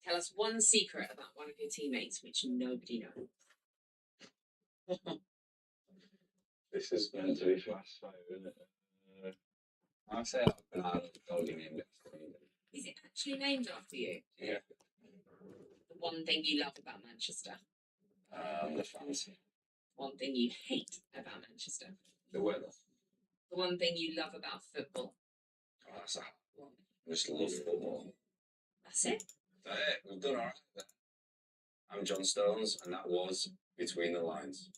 Tell us one secret about one of your teammates which nobody knows. This is going to be fast, isn't it? I'd say Bernardo Golding in Is it actually named after you? Yeah. The one thing you love about Manchester? The fans. One thing you hate about Manchester? The weather. The one thing you love about football? Oh, that's a hard one. I just love football. That's it? That's it. We've done all right there. I'm John Stones, and that was Between the Lines.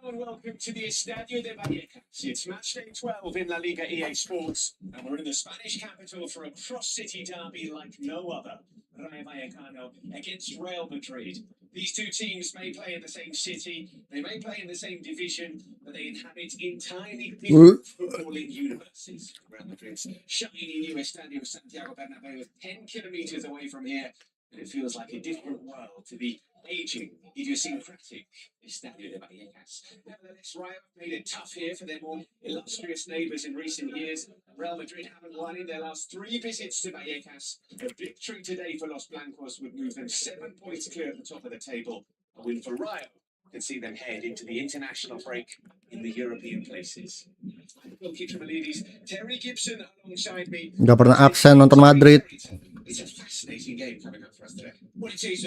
Hello and welcome to the Estadio de Vallecas. It's match day 12 in La Liga EA Sports, and we're in the Spanish capital for a cross-city derby like no other. Rayo Vallecano against Real Madrid. These two teams may play in the same city, they may play in the same division, but they inhabit entirely different footballing universes. Real Madrid's shiny new Estadio Santiago Bernabeu is 10 kilometres away from here, and it feels like a different world to the aging, idiosyncratic Estadio de Vallecas. Nevertheless, Rayo made it tough here for their more illustrious neighbours in recent years. Real Madrid haven't won in their last 3 visits to Vallecas. A victory today for Los Blancos would move them 7 points clear at the top of the table. A win for Rayo could see them head into the international break in the European places. Terry Gibson alongside me. Nggak pernah absen nonton Madrid. It's a fascinating game coming up for us today. Well, it is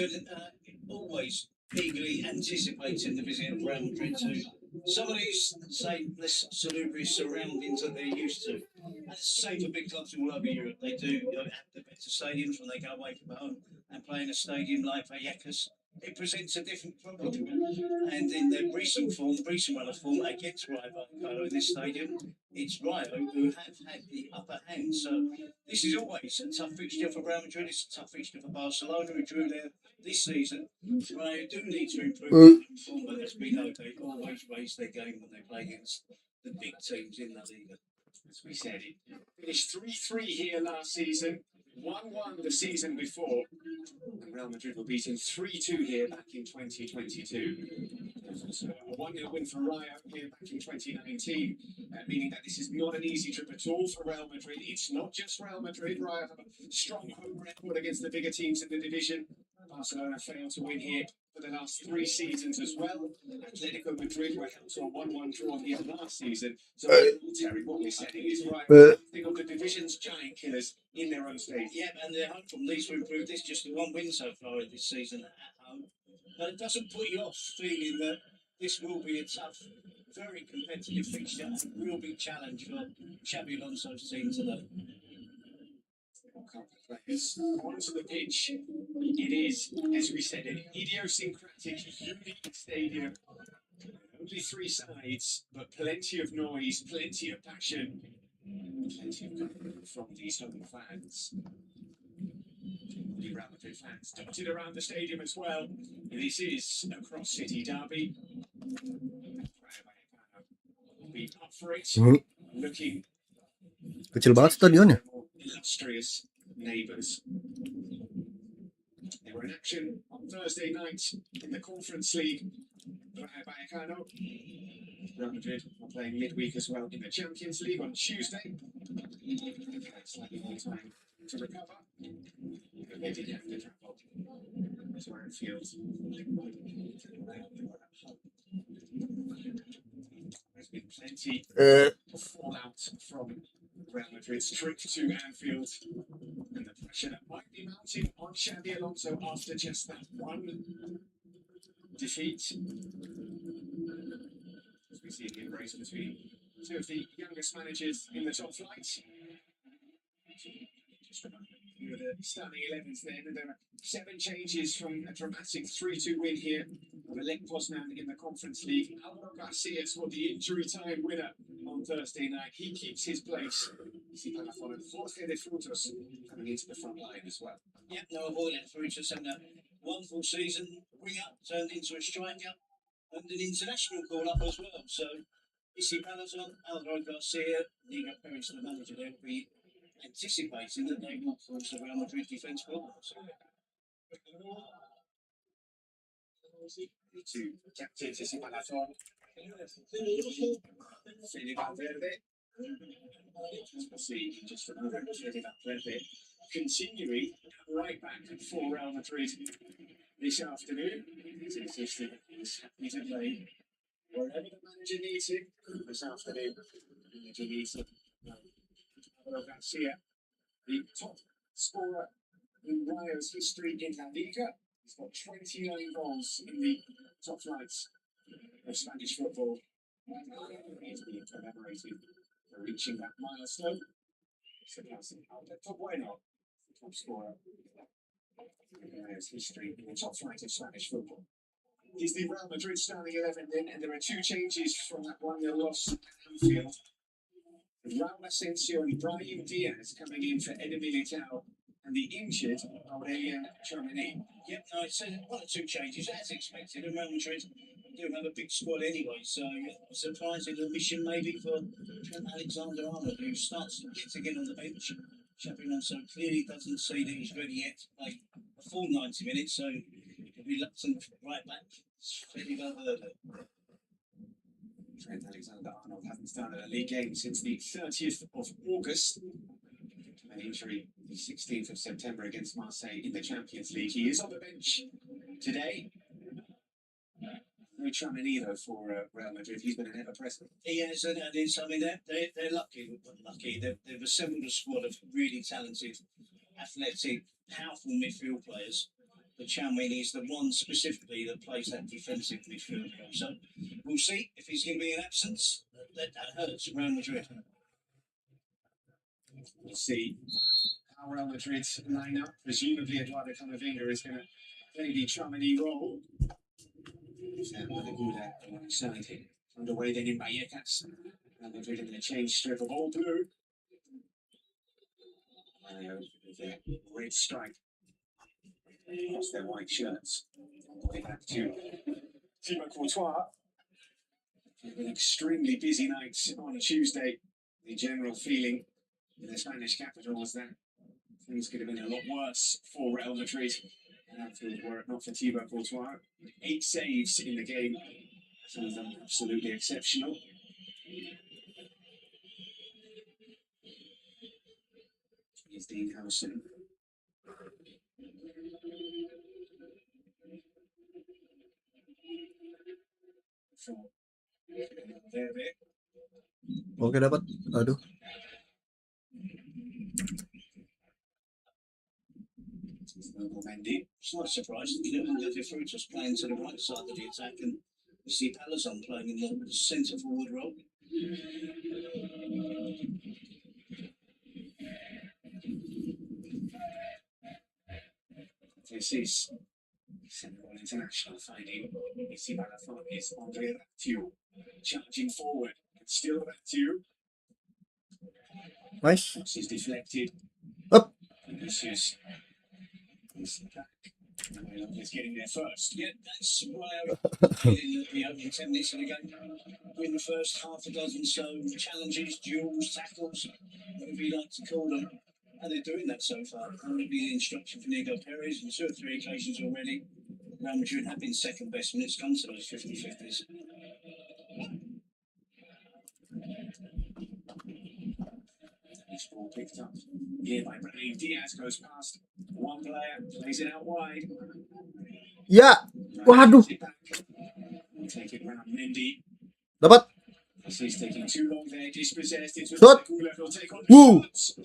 always eagerly anticipating the visit of Real Madrid to some of these, say, less salubrious surroundings that they're used to. That's the same for big clubs all over Europe. They do have the better stadiums when they go away from home and play in a stadium like Vallecas. It presents a different problem. And in their recent run of form against Rayo Vallecano in this stadium, it's Rayo who have had the upper hand. So this is always a tough fixture for Real Madrid. It's a tough fixture for Barcelona, who drew there this season. Rayo do need to improve their form, but let's be no, they always raise their game when they play against the big teams in La Liga. As we said, it finished 3-3 here last season, 1-1 the season before, and Real Madrid were beaten 3-2 here back in 2022. Also a 1-0 win for Rayo here back in 2019, meaning that this is not an easy trip at all for Real Madrid. It's not just Real Madrid. Rayo have a strong home record against the bigger teams in the division. Barcelona failed to win here for the last 3 seasons as well. Atletico Madrid were held to a 1-1 draw here last season. So, Terry, what we're saying is Rayo think of the division's giant killers in their own state. Yeah, and their home from needs to improve. This just the 1 win so far this season at home. But it doesn't put you off feeling that this will be a tough, very competitive fixture, a real big challenge for Xabi Alonso's team today. Players onto the pitch. It is, as we said, an idiosyncratic, unique stadium. Only 3 sides, but plenty of noise, plenty of passion, plenty of commitment from these home fans. The Real Madrid fans dotted around the stadium as well. This is a cross-city derby. Will be up for it, looking Kecil banget stadionnya. illustrious neighbours. They were in action on Thursday night in the Conference League. Rayo Vallecano. Real Madrid are playing midweek as well in the Champions League on Tuesday. Slightly more time to recover. But they did have to travel to Anfield. There's been plenty of fallout from Real Madrid's trip to Anfield, and the pressure that might be mounting on Xabi Alonso after just that one defeat. As we see the embrace between 2 of the youngest managers in the top flight. Just remember the starting 11s then, and there are 7 changes from a dramatic 3-2 win here Elect Poznan in the Conference League. Alvaro Garcia scored the injury time winner on Thursday night. He keeps his place. Easy Palafon and Jorge de Frutos coming into the front line as well. Yep, no avoiding Fruitus having a wonderful season. Winger turned into a striker and an international call up as well. So, Issy Palazon, Alvaro Garcia, Nico Perez, the manager there, will be anticipating that they will force the Real Madrid defence forward. So, to captain Issy Palazon. Fede Valverde. See, just a moment, Fede Valverde. Continuing right back for Real Madrid this afternoon. He's insisted he's happy to play wherever the manager needs him this afternoon. The manager needs him. Alvaro Garcia, the top scorer in Rayo's history in La Liga. He's got 29 goals in the top flights of Spanish football. He's being commemorated for reaching that milestone. Surpassing Alberto Bueno, the top scorer in Rayo's history in the top flight of Spanish football. Is the Real Madrid starting 11 then, and there are two changes from that 1-0 loss at Anfield. Raul Asensio and Brahim Diaz coming in for Eder Militao and the injured Aurelian Tchouameni. yep, no, it's one or two changes as expected. And Real Madrid do have a big squad anyway, so surprising omission maybe for Trent Alexander-Arnold, who starts to get on the bench. Xabi Alonso clearly doesn't see that he's ready yet to play a full 90 minutes, so reluctant right back. Fede Valverde. Trent Alexander-Arnold hasn't started a league game since the 30th of August. An injury the 16th of September against Marseille in the Champions League. He is on the bench today. No Tchouameni though for Real Madrid. He's been an ever-present. He has, and it's, I mean, they're lucky. They've assembled a squad of really talented, athletic, powerful midfield players. But Tchouameni is the one specifically that plays that defensive midfield role. So we'll see if he's going to be in absence. That hurts Real Madrid. We'll see how Real Madrid line up. Presumably Eduardo Camavinga is going to play the Tchouameni role. Alongside him. Underway then in Vallecas. Real Madrid in their change strip of all blue. Mario with their red stripe across their white shirts. On the way back to Thibaut Courtois. An extremely busy night on Tuesday. The general feeling in the Spanish capital was that things could have been a lot worse for Real Madrid. Anfield were it not for Thibaut Courtois. 8 saves in the game. Some of them absolutely exceptional. Here's Dean Howson. Oke dapat. Aduh. Mendy. It's not a surprise that De Fruitos playing to the right side of the attack, and you see Palazon playing in the centre forward role. This is Senegal international finding Issy Palazon is Andre Ratiu charging forward. It's still Ratiu. Nice. She's deflected. Up. Vinicius is back. He's getting there first. Yeah, that's why in the opening 10 minutes of the game, in the first half a dozen so challenges, duels, tackles, whatever you like to call them. And they're doing that so far. That would be the instruction for Nico Perez on 2 or 3 occasions already. Real Madrid have been second best when it's come to those 50-50s. This ball picked up here by Brahim Diaz, goes past one player, plays it out wide. Ya. Waduh. We'll take it round Mendy. Dapat. This is taking too long there, dispossessed. It's Shot. He'll take on Woo. shots.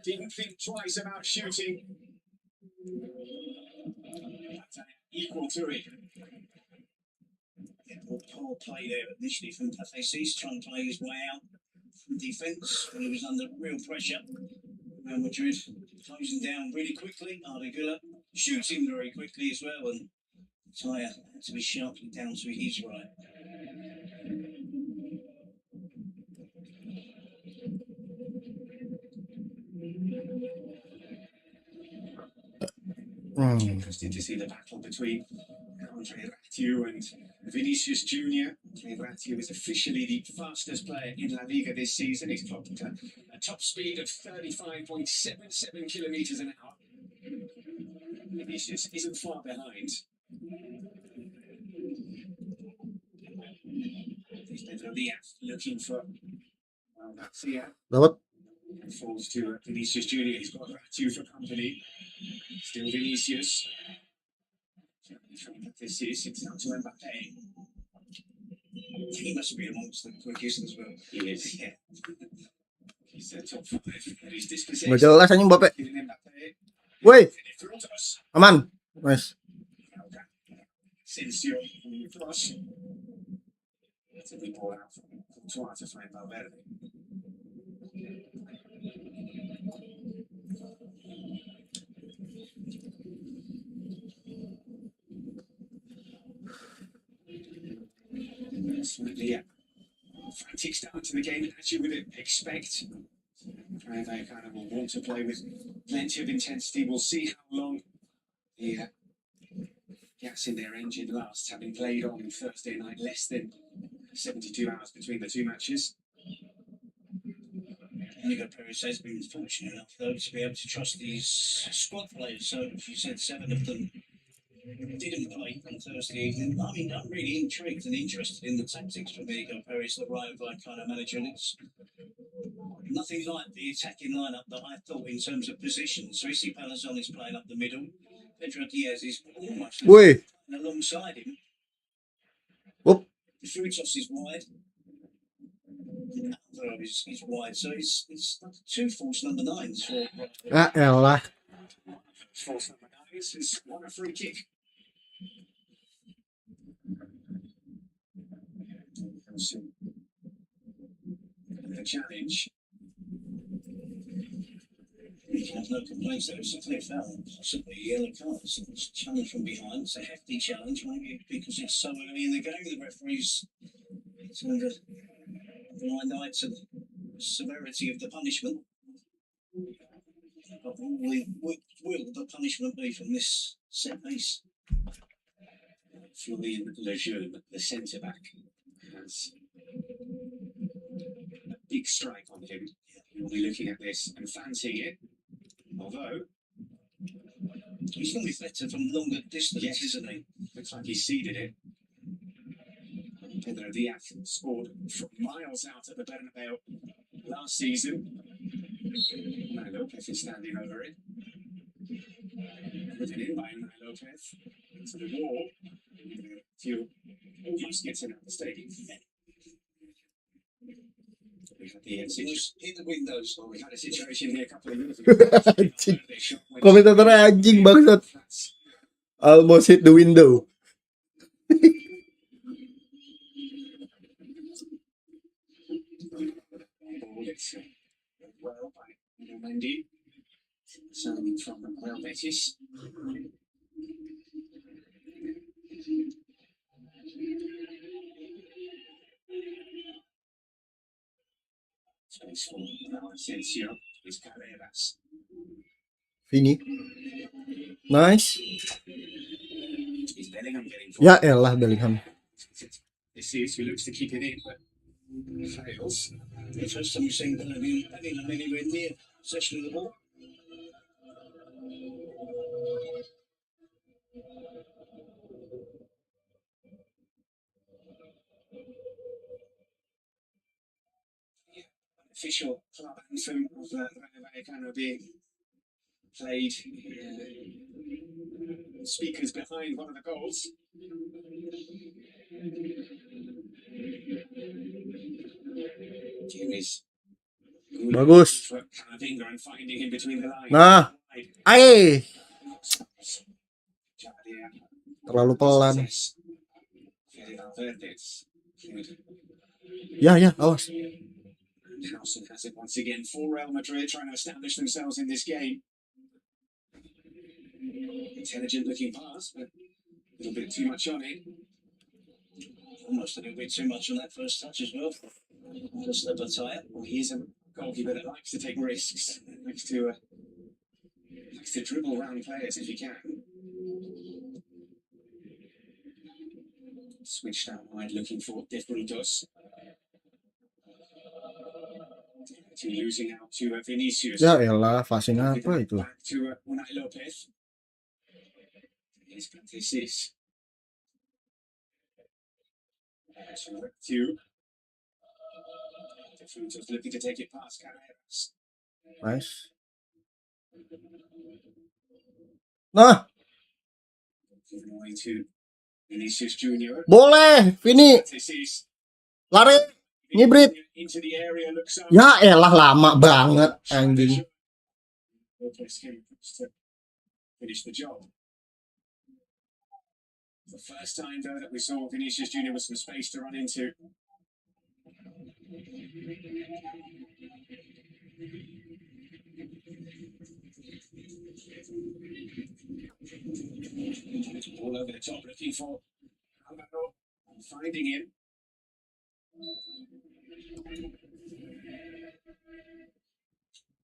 Didn't think twice about shooting. Equal to it. Yeah, poor play there initially from Cafesis, trying to play his way out from defence when he was under real pressure. Real Madrid closing down really quickly. Arda Güler shooting very quickly as well, and tyre to be sharply down to his right. Interesting to see the battle between Andre Ratiu and Vinicius Junior. Andre Ratiu is officially the fastest player in La Liga this season. He's clocked a top speed of 35.77 kilometres an hour. Vinicius isn't far behind. He's Pedro Diaz looking for Garcia. Dapat. Falls to Vinicius Junior. He's got Ratiu for company. Still Vinicius. This is it's now to Mbappe. He must be amongst the quickest as well. He is. Yeah. He's top 5 at his dispossession. Nggak jelas anjing Mbappe. Giving Mbappe. Woi, Through to us. aman. Nice. Sensio on the cross. That's a big ball out from Courtois to find Valverde. Absolutely, yeah. Frantic start to the game, as you would expect. They kind of will want to play with plenty of intensity. We'll see how long the gas in their engine lasts, having played on Thursday night, less than 72 hours between the two matches. Inigo Perez has been fortunate enough, though, to be able to trust these squad players. So, if you said 7 of them didn't play on Thursday evening, I mean, I'm really intrigued and interested in the tactics from Inigo Perez, the Rayo Vallecano manager. And it's nothing like the attacking lineup that I thought in terms of positions. Ricci Palazon is playing up the middle. Pedro Diaz is almost Woi. alongside him. Whoop. Frutos is wide. Alvaro is wide, so it's like 2 false number 9s for Ah, elah. False number 9 is won a free kick. The challenge. You can have no complaints there. It's a clear foul, possibly a yellow card. It's a challenge from behind. It's a hefty challenge, maybe because it's so early in the game. The referee's under blind eye to the severity of the punishment. But will the punishment be from this set piece? Florian Lejeune, the centre back, has a big strike on him. He'll be looking at this and fancying it. Although He's normally better from longer distance, Yes. isn't he? looks like he seeded it. Pedro Diaz scored from miles out at the Bernabeu last season. Unai Lopez is standing over it. Driven in by Unai Lopez into the wall. Few almost gets him out of the stadium. We had the Was in the windows. we had a situation here a couple of years ago. Anjing. Komentatornya anjing bangsat. Almost hit the window. It's well by Mendy. Serving from Real Betis. Space for Asensio. Is Carreras. Vini. Nice. Is Bellingham getting Ya elah Bellingham. This is who looks to keep it in, but fails. The first time we've seen Bellingham anywhere near possession of the ball. Official club anthem of Rayo Vallecano being played. Speakers behind one of the goals. Here is Bagus. for Camavinga and finding him between the lines. Nah. Ay, Javier terlalu pelan. Success. Fede Valverde. Good. Ya, awas. Housen has it once again for Real Madrid, trying to establish themselves in this game. Intelligent looking pass, but little bit too much on it. Almost a little bit too much on that first touch as well. Just a bataille. Well, he is a goalkeeper that likes to take risks, likes to dribble around players if he can. Switched out wide, looking for Defritos. Losing out to Vinicius. Ya elah, passing apa itu? Back to Unai Lopez. Here's Francis. To Defritos looking to take it past Carreras. Nice. Nah, Giving away to Vinicius Junior. boleh, Vini, Francis lari, nyibrit. into the area, looks up. Ya elah, lama banget anjing. Lopez came to finish the job. The first time though that we saw Vinicius Junior with some space to run into. All over the top, looking for Alvaro, finding him.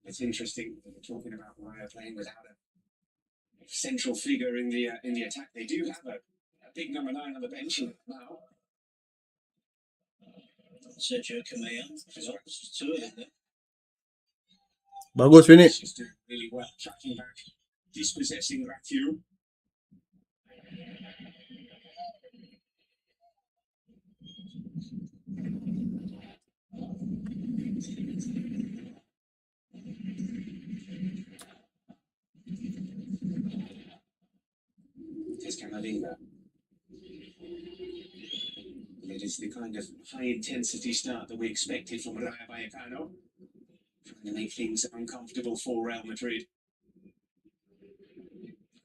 It's interesting that we're talking about Raya playing without a central figure in the attack. They do have a big number 9 on the bench now. Sergio Camilla. Two of them there. Bagus Vini. She's doing really well, tracking back, dispossessing Ratiu. There's Camavinga. It is the kind of high-intensity start that we expected from Rayo Vallecano, trying to make things uncomfortable for Real Madrid.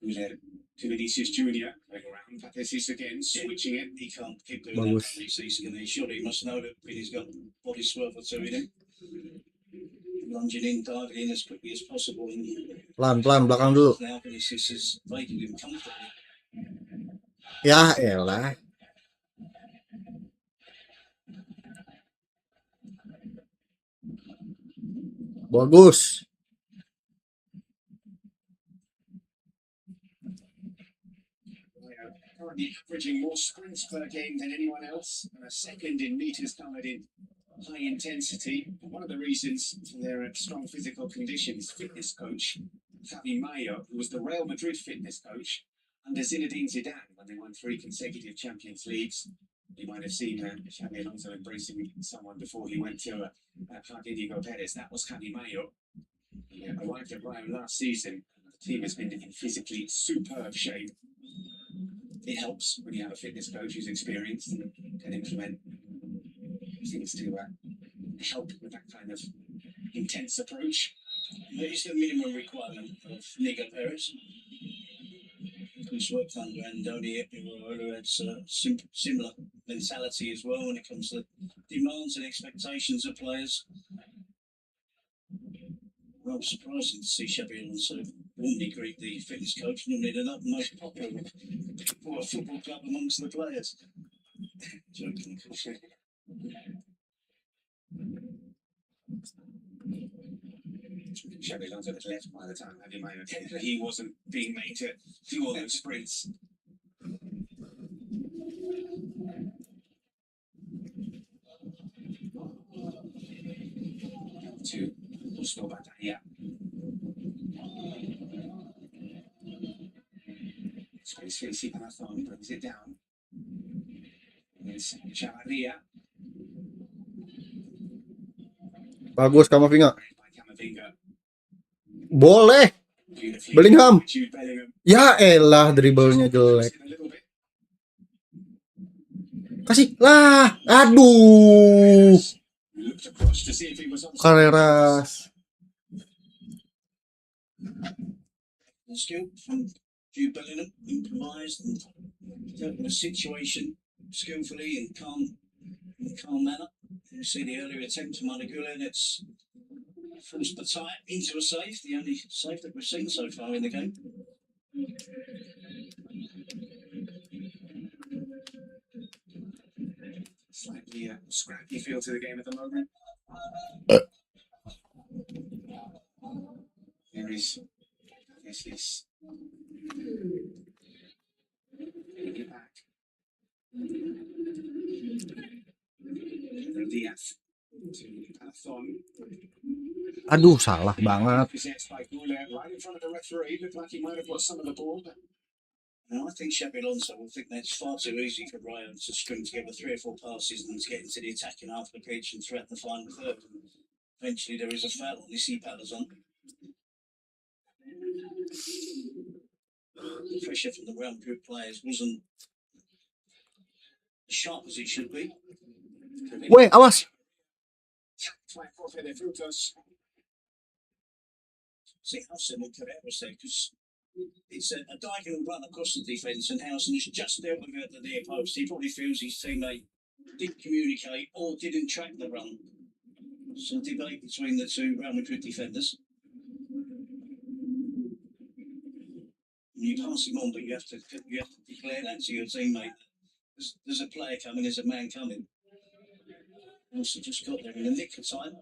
Müller to Vinicius Junior, going around, Patesis again, switching it. He can't keep doing Bagus. that. He surely must know that Vinny's got body swerve or two in him. Lunging in, diving in as quickly as possible. Pelan-pelan belakang dulu. Now Vinicius is making him comfortable. Ya elah. Bagus. Currently averaging more sprints per game than anyone else, and a second in meters covered in high intensity. One of the reasons for their strong physical conditions, fitness coach Javi Mayo, who was the Real Madrid fitness coach under Zinedine Zidane when they won 3 consecutive Champions Leagues. You might have seen Xabi Alonso embracing someone before he went to Diego Perez. That was Javi Mayo. He arrived at Real last season. The team has been in physically superb shape. It helps when you have a fitness coach who's experienced and can implement things to help with that kind of intense approach. What is the minimum requirement of Nico Perez? Who's worked under Andoni, who has similar mentality as well when it comes to demands and expectations of players. Well, surprising to see Xabi Alonso warmly greet the fitness coach. Normally, they're not the most popular for a football club amongst the players. Joking. Xabi Alonso had left by the time Javi Mayo came, but he wasn't being made to do all those sprints. To Justo Batalla. Space facing Marathon brings it down. It's Chavarria. Bagus Camavinga. By Camavinga. Boleh. Beautifully. Bellingham. Jude Bellingham. Ya elah, dribblenya jelek. A little bit. Kasih lah. Aduh. Looked across to see if he was on. Carreras. Skill from Jude Bellingham, improvised and dealt with a situation skillfully and in a calm manner. You see the earlier attempt to Managula, that's forced Bataille into a save, the only save that we've seen so far in the game. Slightly scrappy feel to the game at the moment. Here is this. Getting it back. Diaz to Nonton. Aduh, salah banget. Possessed by Gula right in front of the referee. Looked like he might have got some of the ball. But Now, I think Xabi Alonso will think that's far too easy for Ryan to string together 3 or 4 passes and to get into the attacking half of the pitch and threaten the final third. And eventually, there is a foul on this Palazon. The pressure from the Real Madrid players wasn't as sharp as it should be. Weh, awas. flag forfeit de frutos. See, Hudson and Carreras there, because it's a diagonal run across the defence, and Housen has just dealt with it at the near post. He probably feels his teammate didn't communicate or didn't track the run. Some debate between the two Real Madrid defenders. You pass him on, but you have to declare that to your teammate. There's a player coming, there's a man coming. Also just got there in the nick of time.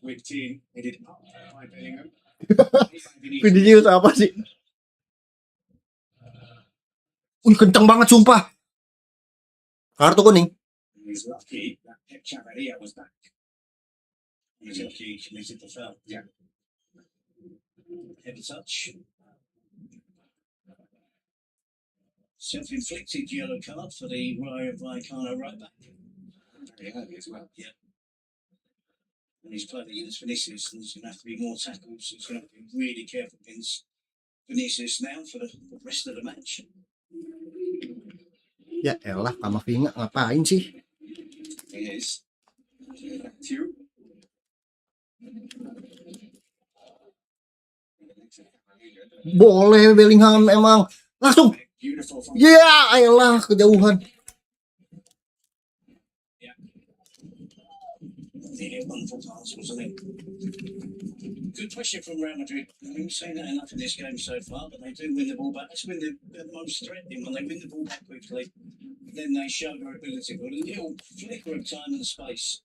Whipped in, headed up by Bellingham. Vinicius apa sih? Kencang banget sumpah. Kartu kuning. He's lucky that Pep Chavarria was back. He's lucky he committed the foul. Yeah. Head touch. Self-inflicted yellow card for the Rayo Vallecano right back. Very early as well. Yeah. And he's playing against Vinicius, and there's going to have to be more tackles. He's going to have to be really careful against Vinicius now for the rest of the match. Ya elah, Kamavinga ngapain sih? He is. Two. Boleh Bellingham emang. Langsung. Beautiful from Ya elah, kejauhan. Wonderful pass, wasn't it? Good pressure from Real Madrid. We've seen that enough in this game so far, but they do win the ball back. That's when they're most threatening, when they win the ball back quickly. Then they show their ability. But a little flicker of time and space.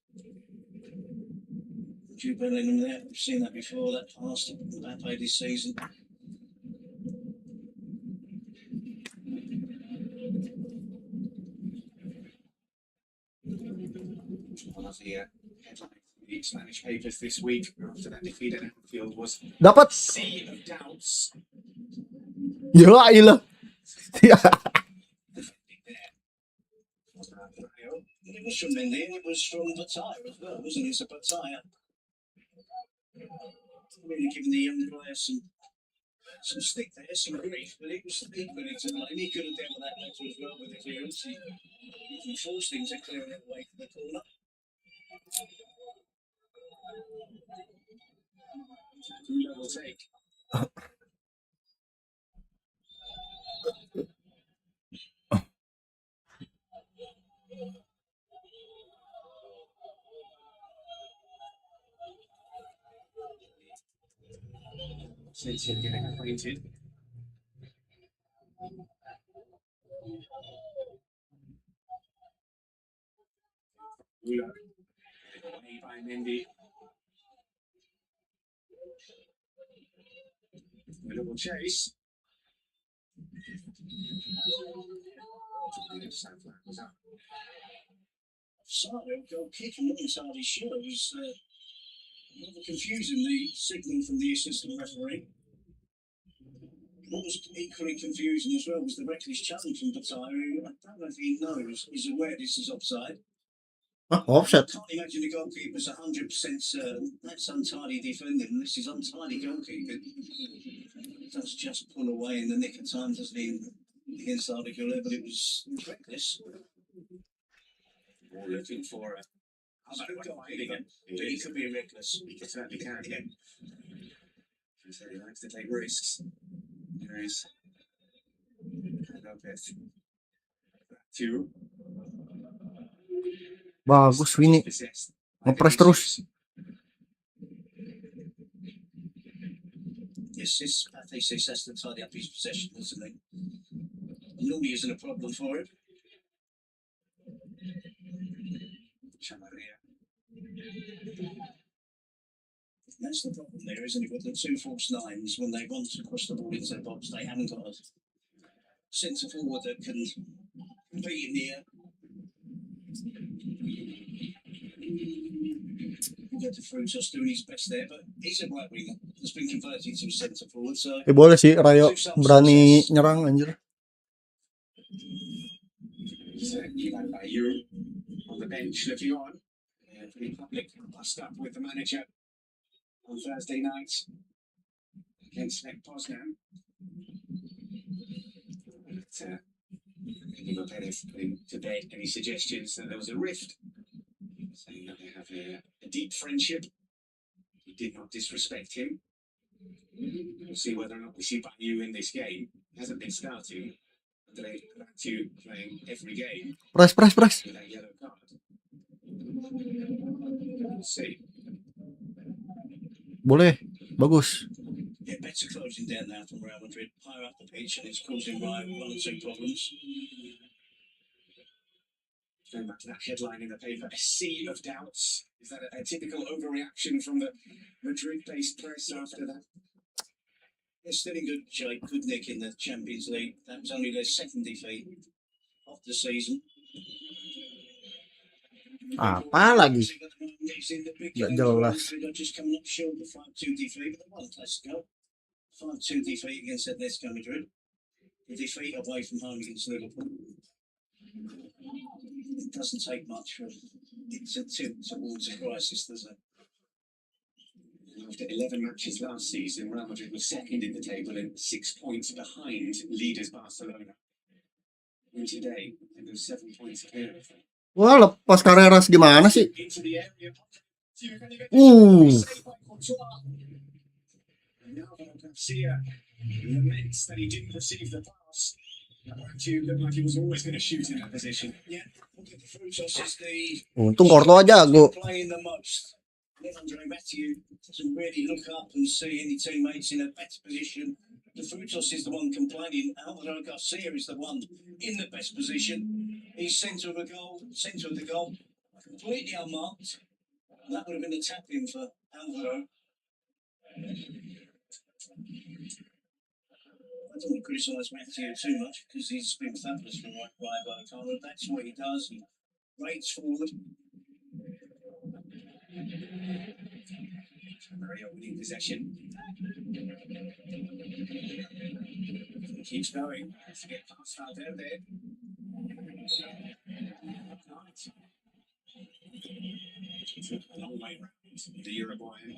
Jude Bellingham there. We've seen that before. That pass to Mbappe this season. one of the headlines in the Spanish papers this week after that defeat at Anfield was Dapat. sea of doubts. Ya ilah. It was from Mendy and it was from Bataya as well, wasn't it? So Bataya really giving the young player some stick there, some grief, but it was equally to blame. He could have dealt with that better as well with the clearance. He forced him to clear it away from the corner. Double take. Since you're getting acquainted. Look. Made by Mendy. A double chase. Sardo goal kick and not entirely sure. It was rather confusing, the signal from the assistant referee. What was equally confusing as well was the reckless challenge from Bataya, who I don't know if he knows, is aware this is offside. Offset. I can't imagine the goalkeeper's 100% certain. That's untidy defending. This is untidy goalkeeping. Does just pull away in the nick of time, doesn't he, against Articular, but it was reckless. We're looking for a Again. He could be reckless. He certainly can. Yeah. He said he likes to take risks. There is Lopez. Two. Bagus Vini. Ngepres terus. assists. Pathé has to tidy up his possession, doesn't he? Normally isn't a problem for him. Chamaria. That's the problem there, isn't it? With the two false nines, when they want to cross the ball into the box, they haven't got a centre forward that can compete in the air. Get the Frutos doing his best there, but he's a right winger that's been converted to a centre forward. So Boleh sih Rayo berani nyerang anjir. You on the bench looking on. Pretty public bust up with the manager on Thursday night against Lech Poznan. People putting to bed any suggestions that there was a rift, saying that they have a deep friendship. He did not disrespect him. We'll see whether or not we see Banyu in this game. He hasn't been starting. Andrei Ratiu playing every game Press. with that yellow card. We'll see. Boleh. Bagus. Yeah, better closing down now from Real Madrid, higher up the pitch, and it's causing one or two problems. Going back to that headline in the paper, a sea of doubts. Is that a typical overreaction from the Madrid-based press after that? They're still in good shape, good nick in the Champions League. That was only their second defeat of the season. Apa lagi? Nggak jelas. They're just coming up short of the 5-2 defeat, but one place to go. 5-2 defeat against Atletico Madrid. The defeat away from home against Liverpool. It doesn't take much for it to tip towards a crisis, does it? After 11 matches last season, Real Madrid was second in the table and 6 points behind leaders Barcelona. And today, and those 7 points clear of them. Wah, lepas Carreras gimana sih? Into the area. Garcia laments that he didn't receive the pass. Ratiu looked like he was always going to shoot in that position. Yeah, look at the Frutos is the Untung Courtois jago. playing the most. Andre Matthew doesn't really look up and see any teammates in a better position. The Frutos is the one complaining. Alvaro Garcia is the one in the best position. He's centre of the goal, completely unmarked. That would have been a tap in for Alvaro. I don't want to criticise Matthew too much because he's been fabulous from right by Barcelona. That's what he does. He rates forward. Mario winning possession. Keeps going. Has to get past Valverde. It's a long way around the Uruguayan.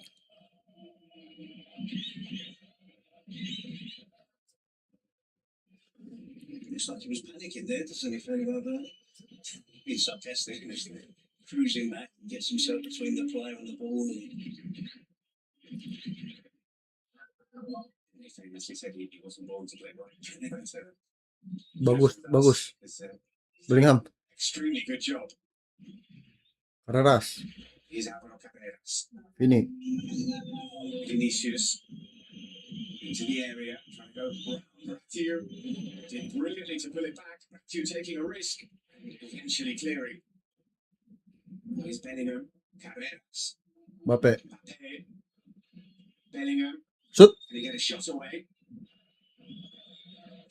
Looks like he was panicking there, doesn't he, Ferry Valverde? He's sarcastic, isn't he? Cruising back, gets himself between the player and the ball. He famously said he wasn't born to play right. Bagus. It's Bellingham. extremely good job. Carreras. Here's Alvaro Carreras. Ini. Vinicius into the area, trying to go Ratiu. Did brilliantly to pull it back. Ratiu taking a risk, eventually clearing. Here's Bellingham, Carreras, Mbappe. Mbappe, Bellingham. Shoot. And he get a shot away.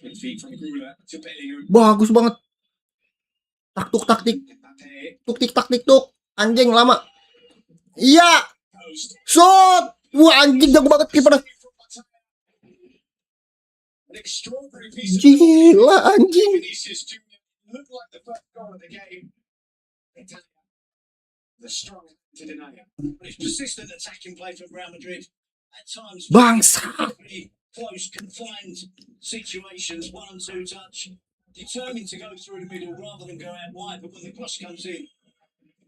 Quick feed from Gula to Bellingham. Bagus banget. Taktuk taktik. Mbappe, Tuktik taktik tuk. Anjing lama. Iya. post. Shoot. Wah, anjing jago banget kiper. An extraordinary piece of Gila anjing. Vinicius Jr. looked like the first goal of the game. The strong to deny it. His persistent attacking play from Real Madrid at times. Bangsa. Pretty close, confined situations, 1 and 2 touch. Determined to go through the middle rather than go out wide, but when the cross comes in,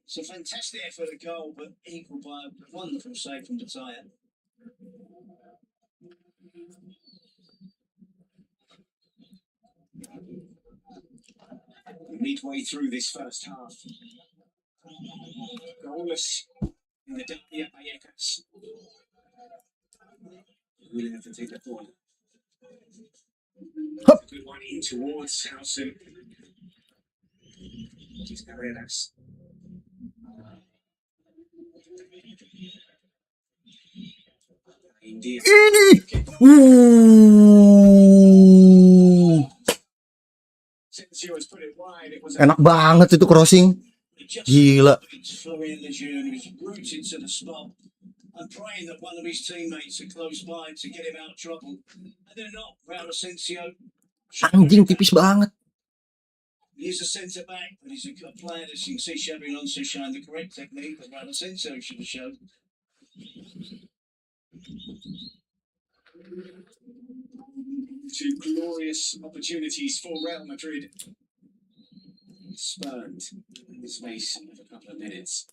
it's a fantastic effort at goal, but equal by a wonderful save from Bataya. Midway through this first half. Goalless in the derby at Vallecas. We'll have to take the corner. Hup. Good one in towards Howson. He's Carreras. Indeed. Ini. Uh. Sensio has put it wide. It was Enak banget itu crossing. Gila. Florian Lejeune was rooted to the spot and praying that one of his teammates are close by to get him out of trouble. And they're not. Raul Asensio. Anjing tipis banget. He's a centre back, but he's a good player. As you can see, Xabi Alonso showing the correct technique that Raul Asensio should have shown. two glorious opportunities for Real Madrid. Spurned in the space of a couple of minutes.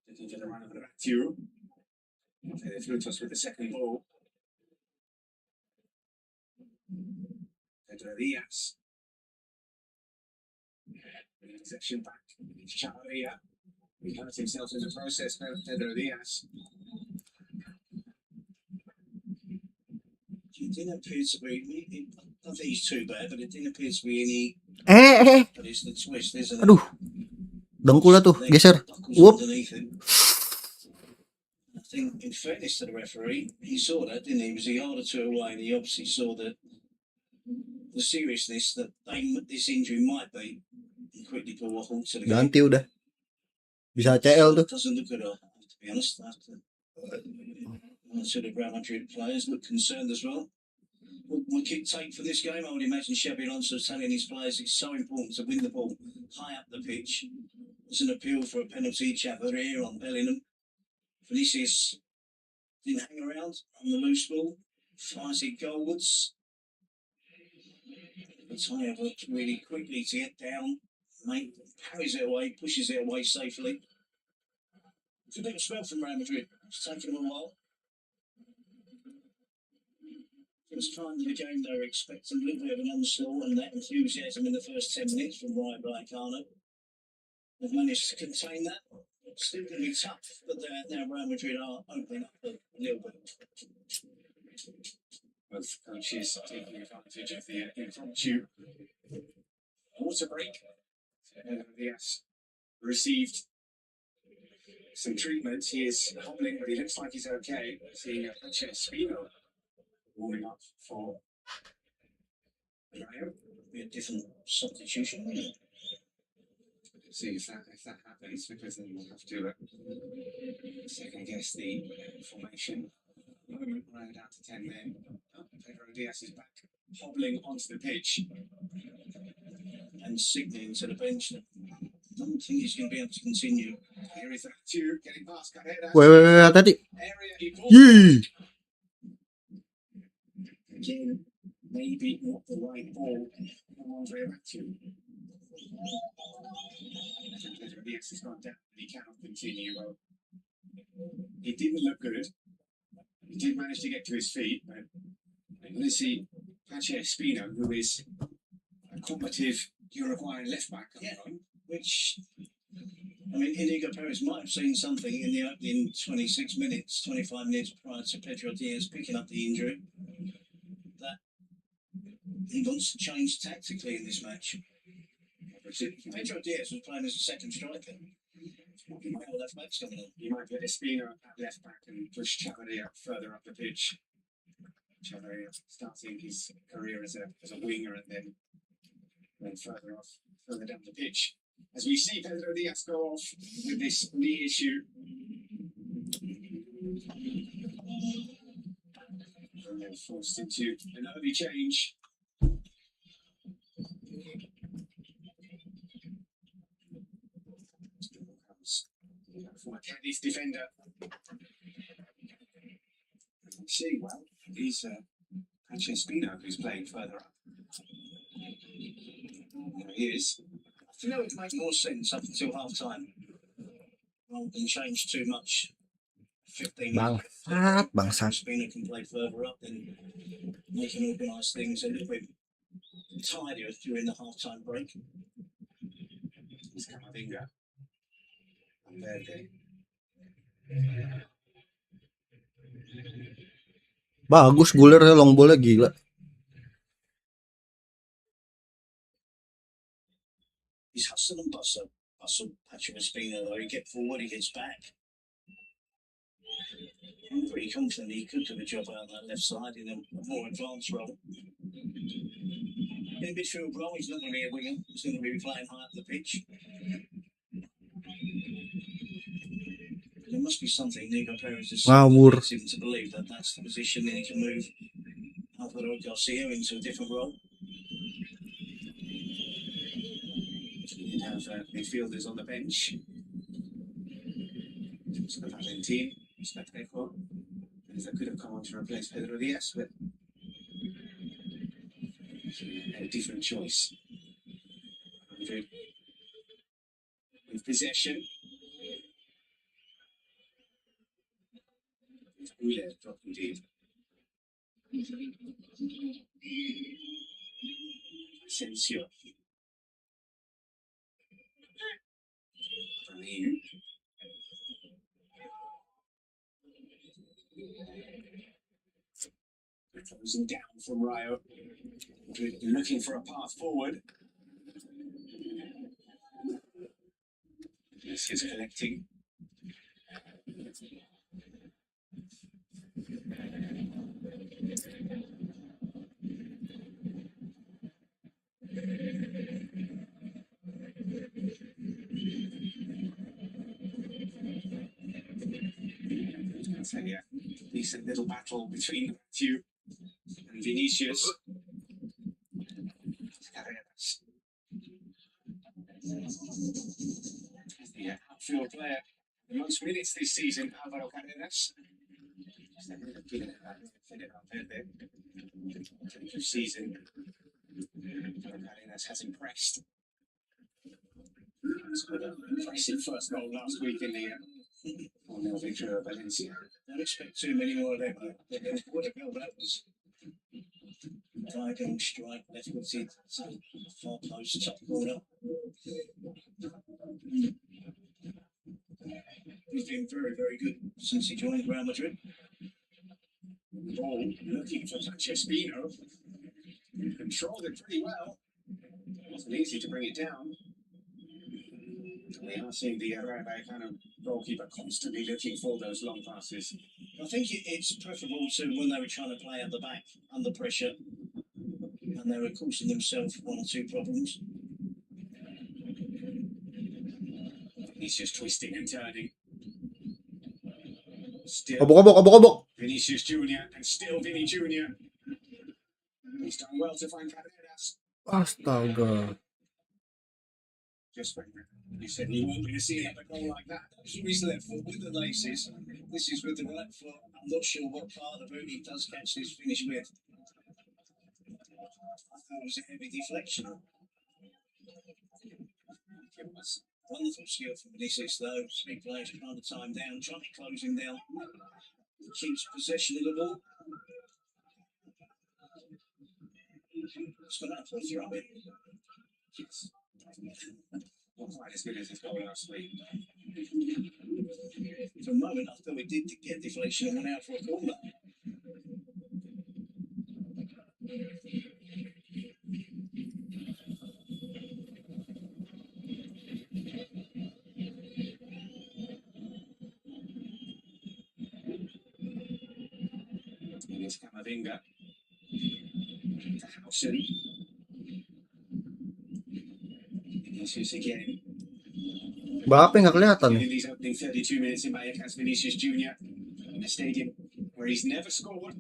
Looking for the run of the back to they threw to us with the second ball. Pedro Diaz. Possession back. Chavarria. He hurt himself in the process. Pedro Diaz. It didn't appear to be. I don't think he's too bad, but it didn't appear to be any. But it's the twist, isn't it? Aduh. Dengkul lah tuh, geser. Whoop. Underneath him. I think, in fairness to the referee, he saw that, didn't he? He was a yard or two away, and he obviously saw the seriousness that this injury might be. He quickly put a halt to the game. Ganti udah. Bisa CL tuh. Doesn't look good, to be honest. So the Real Madrid players look concerned as well. What will Kick take for this game? I would imagine Xabi Alonso telling his players it's so important to win the ball high up the pitch. There's an appeal for a penalty. Chavarria on Bellingham. Vinicius didn't hang around on the loose ball. Fires it goalwards. Mataya works really quickly to get down. Mate carries it away, pushes it away safely. It's a bit of spell from Real Madrid. It's taken them a while. First time in the game they were expecting a little bit of an onslaught and that enthusiasm in the first 10 minutes from Ryan Vallecano. They've managed to contain that. It's still going to be tough, but now Real Madrid are opening up a little bit. Both coaches taking advantage of the impromptu water break. Diaz received some treatment. He is hobbling, but he looks like he's okay. Seeing a Spino warming up for Rayo. Be a different substitution, wouldn't it? See if that happens, because then we'll have to second guess the formation. Moment round out to 10 men. Pedro Diaz is back, hobbling onto the pitch and signalling to the bench that I don't think he's going to be able to continue. Here is that two getting past Carreras. Wait, hati-hati. Area he Yee. Again, maybe not the right ball. Andre Ratu. Pedro Diaz has gone down. He cannot continue. Well, he didn't look good. He did manage to get to his feet, but I'm going to see Pache Espino, who is a combative Uruguayan left back. Yeah, which, I mean, Inigo Perez might have seen something in the opening 26 minutes, 25 minutes prior to Pedro Diaz picking up the injury, that he wants to change tactically in this match. Pedro Diaz was playing as a second striker. Left back's coming on. You might get Espino at left back and push Chavarria further up the pitch. Chavarria starting his career as a winger and then further down the pitch. As we see Pedro Diaz go off with this knee issue. And then forced into an early change. From a Cadiz defender. See, well, he's Pache Espino, who's playing further up. There he is. I think that would make more sense up until half time. Rather than change too much. 15 minutes. Bangsat. Espino can play further up, then they can organise things a little bit tidier during the half time break. It's Camavinga. And Verde. Bagus gulernya, long ball-nya gila. He's hustle and bustle. Hustle, Patrick Espino, though. He get forward, he gets back. I'm pretty confident he could do a job out on that left side in a more advanced role. In a midfield role, he's not going to be a winger. He's going to be playing high up the pitch. There must be something Nico Perez has Ngawur. leads him to believe that that's the position that he can move Alvaro Garcia into a different role. You'd have midfielders on the bench. Valentin, Spectacle. That could have come on to replace Pedro Diaz, but a different choice. Madrid with possession. Uller dropped indeed. Asensio. Raheem. Closing down from Rayo. Looking for a path forward. This is collecting. So yeah, decent little battle between the two and Vinicius. Carreras. The outfield player, the most minutes this season, Alvaro Carreras. This season, Carreras has impressed. Scored an impressive first goal last week in the 4-0 victory over Valencia. Don't expect too many more of them. What a goal that was. Diagonal strike, left footed, far post, top corner. He's been very, very good since he joined Real Madrid. Ball looking for Espino. Controlled it pretty well. Wasn't easy to bring it down. We are seeing the Arabic kind of goalkeeper constantly looking for those long passes. I think it's preferable to when they were trying to play at the back under pressure and they were causing themselves one or two problems. He's just twisting and turning. Still Obok. Vinicius Junior and still Vinny Junior. He's done well to find Carreras. Astaga. Just when you said you weren't going to see it, a goal like that. He's left foot with the laces. This is with the right foot. I'm not sure what part of the boot he does catch this finish with. I thought it was a heavy deflection. It was wonderful skill from Vinicius, though. Big players trying to tie him down, trying to close him down. Keeps possession of the ball. It's gone out for a throw in. Yes. Not quite as good as his goal last week. For a moment, I thought we did get deflection and went out for a corner. Here's Camavinga. To Howson. Vinicius again. Baka nggak kelihatan nih. In these opening 32 minutes in Vallecas, Vinicius Junior in a stadium where he's never scored.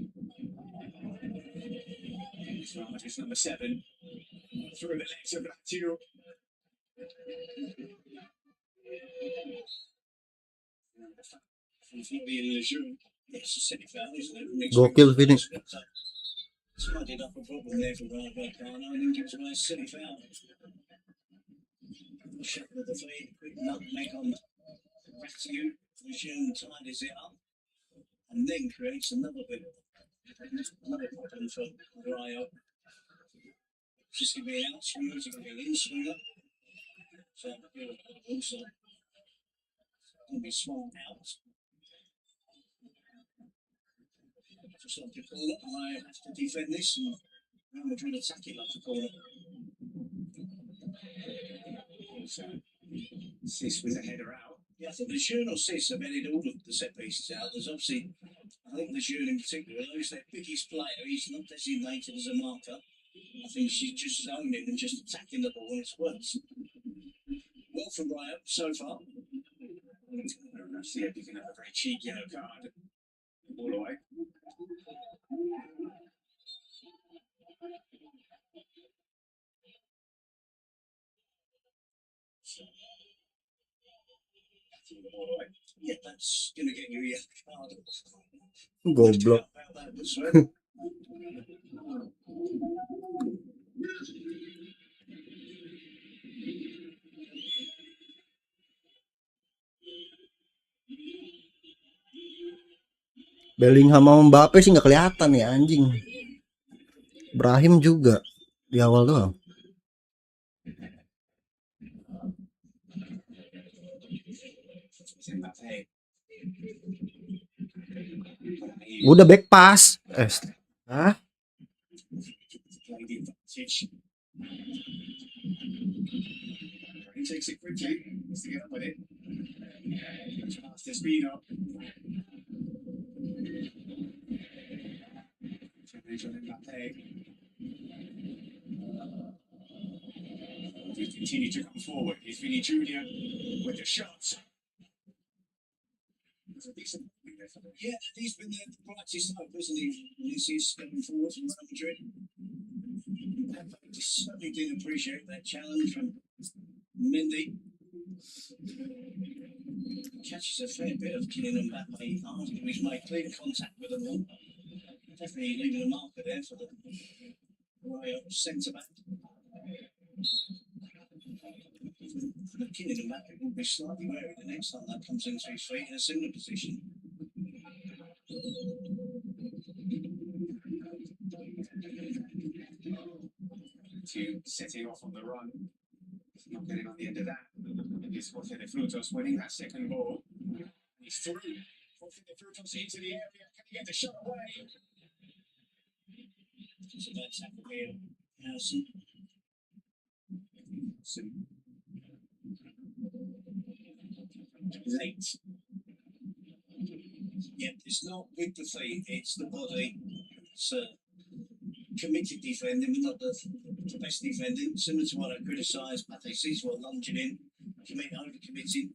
It's number 7. Through the legs of Lazio. It's a silly foul, isn't it? Gokil Vini. Smudged up a problem there for Rayo Vallecano and then gives away a silly foul. Shot with the feet, quick nutmeg on Lazio. Lejeune tidies it up and then creates another problem for Rayo. Just going to be an out swinger, it's going to be an in swinger. So also going to be small out. Just like the corner, I have to defend this and Real Madrid attack it like the corner. So, Sis with a header out. Yeah, I think Lejeune or Sis have headed all of the set pieces out. There's obviously, I think Lejeune in particular, although he's their biggest player, he's not designated as a marker. I think she's just zoning and just attacking the ball and it's worked. Well from Raya so far. See if you can have a very cheeky yellow card. All the way. All the way. Yeah, that's going to get you a yellow card. Goblok. About that as well. Bellingham sama Mbappe sih nggak kelihatan ya anjing. Brahim juga di awal doang. Udah back pass. Hah? He takes it quickly. Wants to get up with it. Past the speed up. He's continued to come forward. He's Vinny Jr. with the shots. Yeah, he's been the brightest hope, isn't he? This is going forward from Real Madrid. He certainly did appreciate that challenge from Mendy. Catches a fair bit of Kylian Mbappe after he's made clear contact with them. Definitely leaving a marker there for the Royal centre back. Kylian Mbappe will be slightly wary the next time that comes into his feet in a similar position. To setting off on the run. Not getting on the end of that. It's Jorge de Frutos winning that second ball. He's through. Jorge de Frutos into the area. Can he get the shot away? It's a bad tackle here. Harrison. Late. Yep, it's not with the feet, it's the body. It's committed defending, but not the best defending. Similar to what I criticised, Pate Cizwa lunging in, over-committing.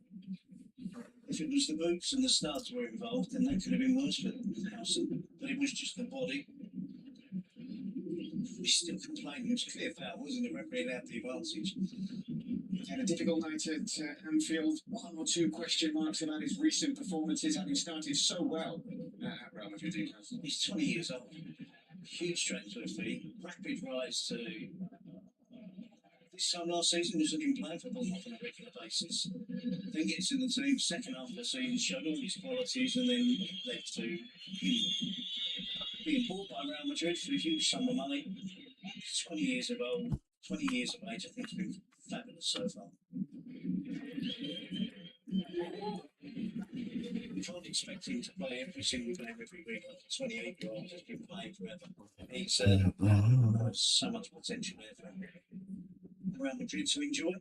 If it was the boots and the studs were involved, then that could have been worse for Howson. But it was just the body. We still complaining. It was a clear foul, wasn't it? The referee had the advantage. Had a difficult night at Anfield. One or two question marks about his recent performances, having started so well at Real Madrid. He's 20 years old. Huge strength to his feet. Rapid rise to. This time last season, was looking playing for Bournemouth on a regular basis. Then gets in the team, second half of the season, showed all his qualities, and then led to him being bought by Real Madrid for a huge sum of money. 20 years of old, 20 years of age, I think it's been fabulous so far. We can't expect him to play every single game every week like a 28-year-old who's been playing forever. He's so much potential there for Real Madrid to enjoy.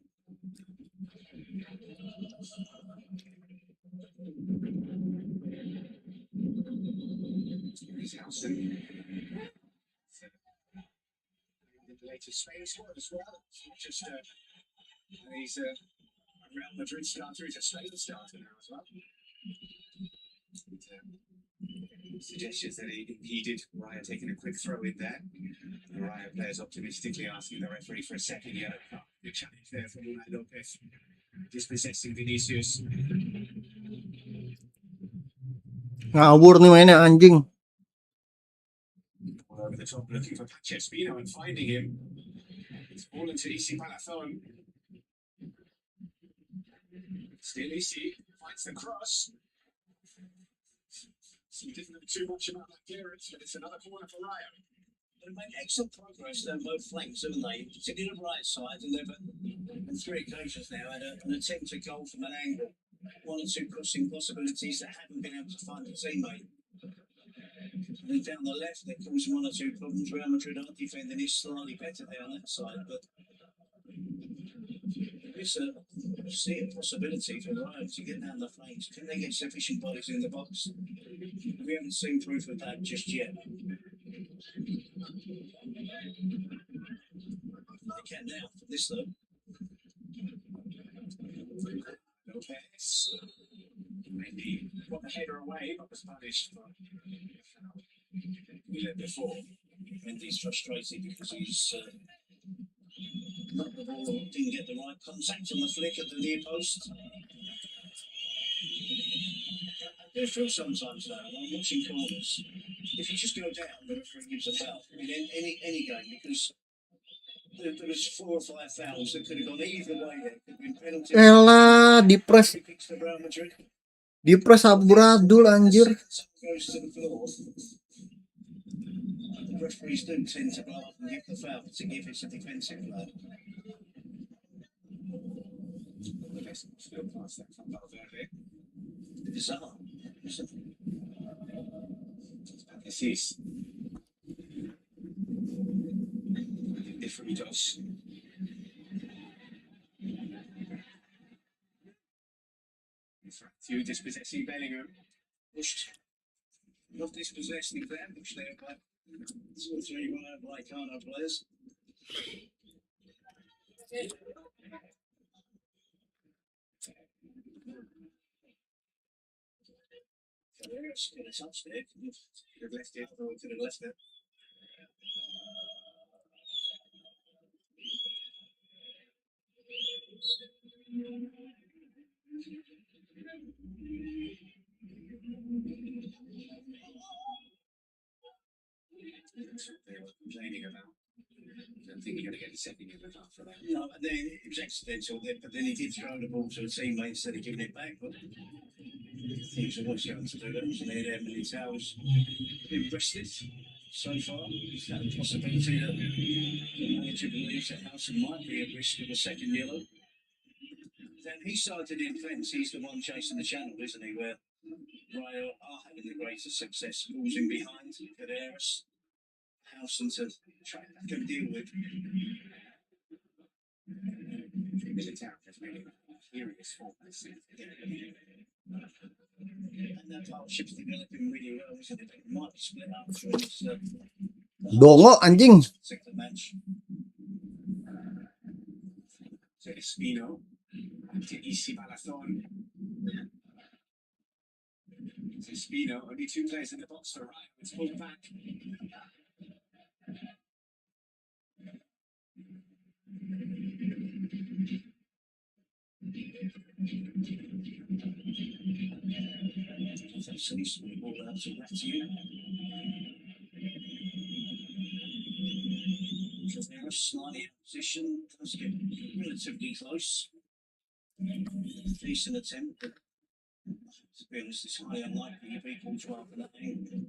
Here's Howson. The latest Spain squad as well. It's not just he's a Real Madrid starter, he's a Spain starter now as well. Suggestions that he impeded Raya taking a quick throw in there. The Raya players optimistically asking the referee for a second yellow card. Good challenge there from Unai Lopez. Dispossessing Vinicius. Ngawur nih mainnya anjing. All over the top looking for Pachespino and finding him. It's ball into Isi Palathon. Still Isi finds the cross. He didn't know too much about that clearance, but it's another corner for Raya. They've made excellent progress down both flanks, haven't they? Particularly the right side, and they've on 3 occasions now had an attempt to goal from an angle. 1 or 2 crossing possibilities that haven't been able to find a teammate. And down the left, they caused one or two problems. Real Madrid are defending it slightly better there on that side, but it's a see a possibility for Ryan to get down the flanks. Can they get sufficient bodies in the box? We haven't seen proof of that just yet. They can now for this though. Lopez. Maybe got the header away, but was punished for we led before. Mendy's frustrated because he's not the ball, didn't get the right contact on the flick at the near post. I do feel sometimes though, when I'm watching corners, if you just go down, the referee gives a foul in any game because there was 4 or 5 fouls that could have gone either way. There could have been penalties. Elah, dipres, Free kicks to Real Madrid. dipres amburadul anjir. Goes to the floor. The referees do tend to blow up and give the foul to give it a defensive flag. Still past that from Valverde. Bizarre. This is different does. You dispossessing Bellingham. Pushed. Not dispossessing them, pushed there by 2 or 3 Raikkonen players. Carreras got a touch there. Could have left it, or could have left it. They were complaining about. I don't think you're going to get a second in the half for that. No, and then it was accidental there, but then he did throw the ball to a teammate instead of giving it back. But he was always going to do that, wasn't he? There, Militao's been rested so far. Is that a possibility that the manager believes that Howson might be at risk of a second yellow? Then he started in fence. He's the one chasing the channel, isn't he? Where Rayo are having the greatest success, falls in behind Carreras. Howson to try and deal with. Militao has made a serious fault this season. And that partnership's developing really well, isn't it? It might be split up for this Dongo anjing. second match. So Espino to Isi Balathon. So Espino, only 2 players in the box for Ryan. It's pulled back. So silly small ball out to Ratiu. Carreras slightly out of position, does get relatively close. Decent attempt, but to be honest, it's highly unlikely to be called rather than that angle.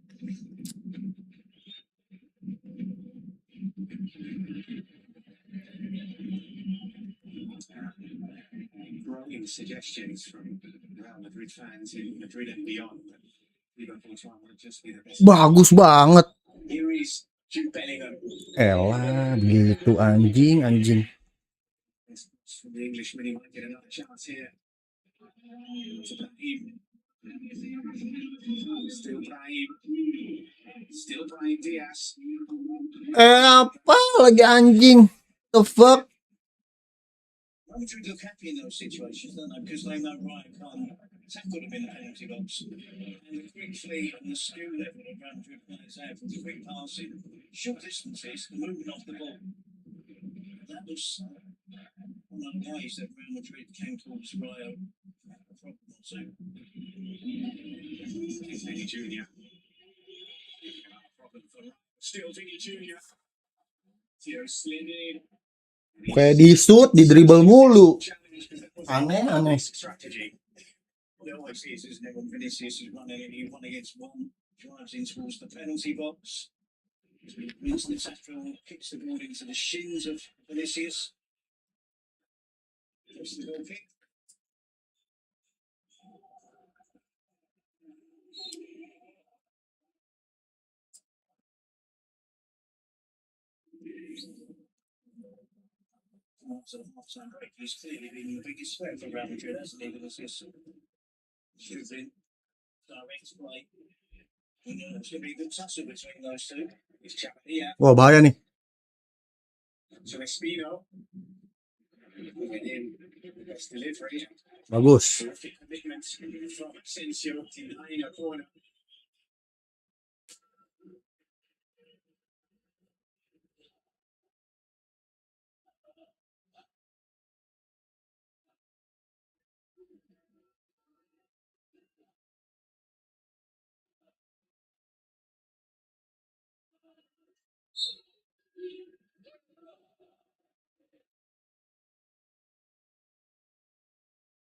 Growing suggestions from Real Madrid fans in Madrid and beyond that Liverpool would just be the best. Bagus banget. Here is Jude Bellingham. Elah, begitu anjing. From the Englishman, he might get another chance here. To Brahim. Still Brahim Diaz. Apa lagi anjing? The fuck? Real Madrid look happy in those situations, don't they? Because they know Ryan can't tackle them in the penalty box. And the quick fleet and the skill level of Real Madrid players have with the quick passing, short distances, the movement off the ball. That was one of the ways that Real Madrid can cause Rayo a problem or two. Vinny Jr. Still Vinny Jr. Tio slid in. Kayak di shoot, di dribble mulu. Aneh. Strategy. Well, it always is, isn't it? When Vinicius is running in, he 1 against 1, drives in towards the penalty box. Winston Saffron kicks the ball into the shins of Vinicius. Goes the goal kick. after the half-time break. He's clearly been the biggest threat for Real Madrid, hasn't he? Because this should been direct play. It's going to be a good tussle between those two. It's Chavarria Wah, bahaya nih. to Espino. Moving in. Best delivery. Bagus. Terrific commitment from Asensio, denying a corner.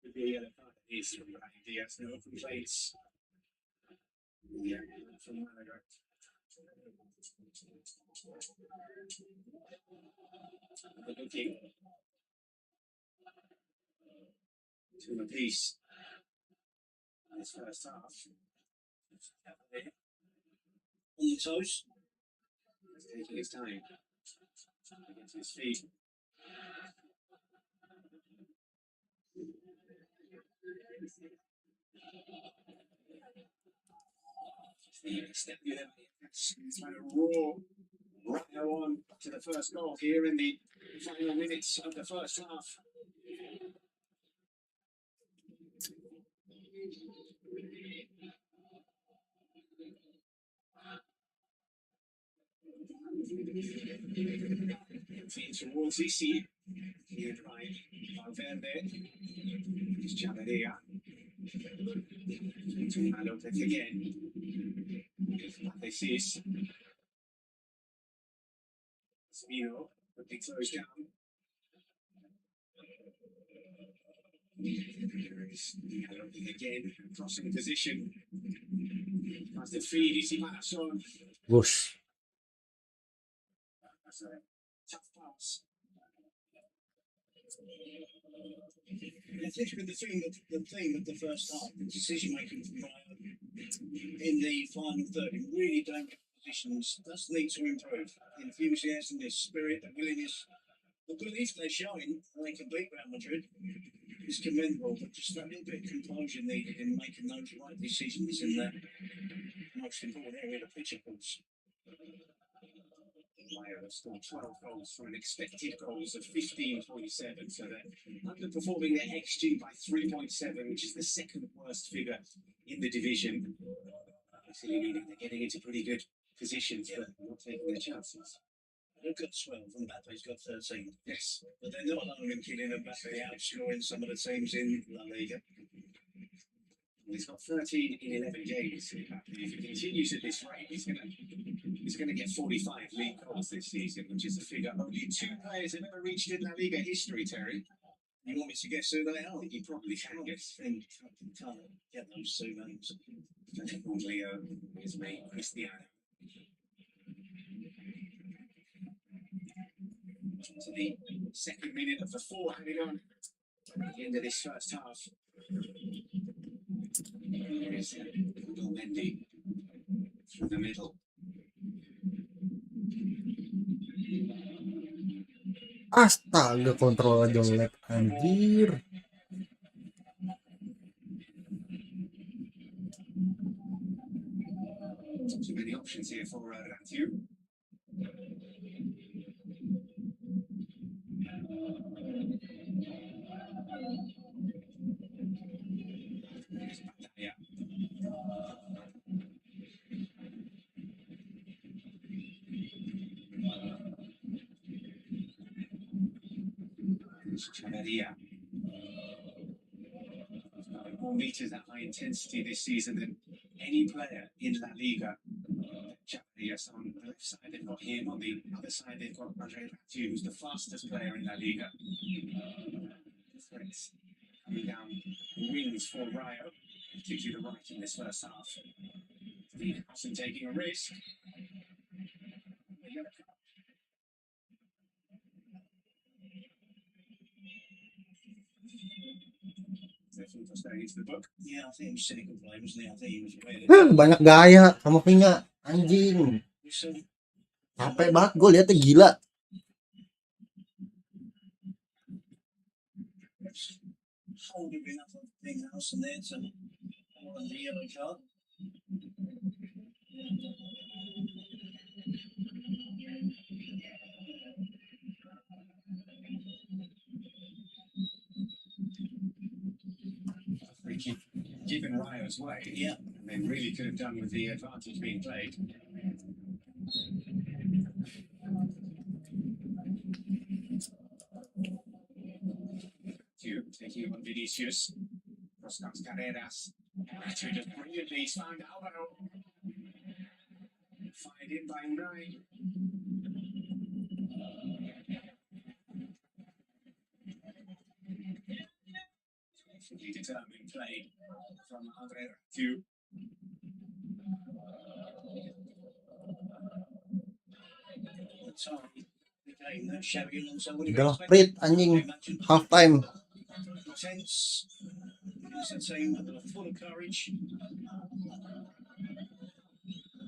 With the yellow card, it is from Brahim Diaz. No complaints. Yeah, from Malaga. Looking to a piece. This first half. On the toes. He's taking his time. Against his feet. He's trying to roar right on to the first goal here in the final minutes of the first half. Feet towards Isi. Here by Valverde. It's Chavarria. To Lopez again. This is Espino, quickly closed down. There is Lopez again, crossing position. Tries to feed Isi Malasson. Bagus. That's a tough pass. I think with the theme of the first half, the decision making from Ryan in the final third, in really dangerous positions, does need to improve. The enthusiasm, the spirit, the willingness, the belief they're showing that they can beat Real Madrid is commendable, but just that little bit of composure needed in making those right decisions in that most important area of the pitch, of course. Mayo have scored 12 goals for an expected goals of 15.7, so they're underperforming their XG by 3.7, which is the second worst figure in the division. Basically meaning they're getting into pretty good positions, but not taking their chances. They've got 12 and Mbappe's got 13. Yes. But they're not alone in killing Mbappe outscoring some of the teams in La Liga. He's got 13 in 11 games. If he continues at this rate, he's going to get 45 league goals this season, which is a figure only two players have ever reached in La Liga history, Terry. You want me to guess who they are? You probably can guess. And can't get those two names. Leo, his mate, Cristiano. To the second minute of the four hanging on at the end of this first half. Here's Mendy through the middle. Astaga, kontrol jelek anjir. Too many options here for Ratiu. Yeah. Chavarria. More meters at high intensity this season than any player in La Liga. Chavarria, so on the left side they've got him, on the other side they've got Andre Ratiu, who's the fastest player in La Liga. Threats coming down wings for Rayo, particularly the right in this first half. Steve Hassan taking a risk. Yeah, I think it was cynical play, wasn't it? I think he was aware. Banyak gaya sama Vinga. Anjing. Capek banget gue liatnya, gila. hold of enough of being house and there to on the yellow card. Free kick given Rayo's way. Yeah. And they really could have done with the advantage being played. Taking on Vinicius. Cross comes Carreras. Madrid just brilliantly. He's found Alvaro. Fired in by Unai. Fully determined play from Herrera to The time became that Xavi Alonso would have Udah lah, expected. Prit, anjing. Imagine Half time. intense. It's a team that are full of courage.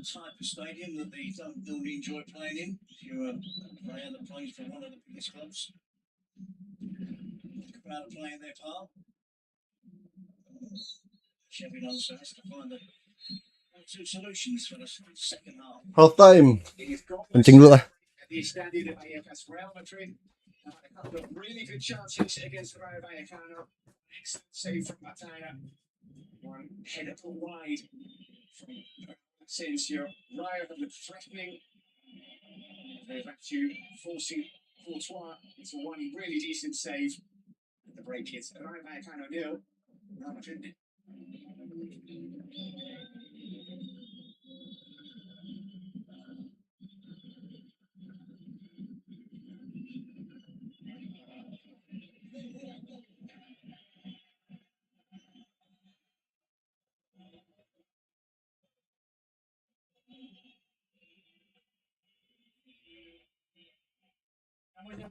Type of stadium that they don't normally enjoy playing in. If you're a player that plays for one of the biggest clubs, the crowd are playing their part. Xavi Alonso has to find the two solutions for the second half. Half time. he's got Kencing dulu ah. at the Estadio de Vallecas. Real Madrid had a couple of really good chances against Rayo Vallecano. Excellent save from Mataya. One header put wide from Asensio. Rayo have looked threatening. They've had to forcing Courtois into one really decent save. At the break, it's Rayo Vallecano 0. Real Madrid 0. Estamos ya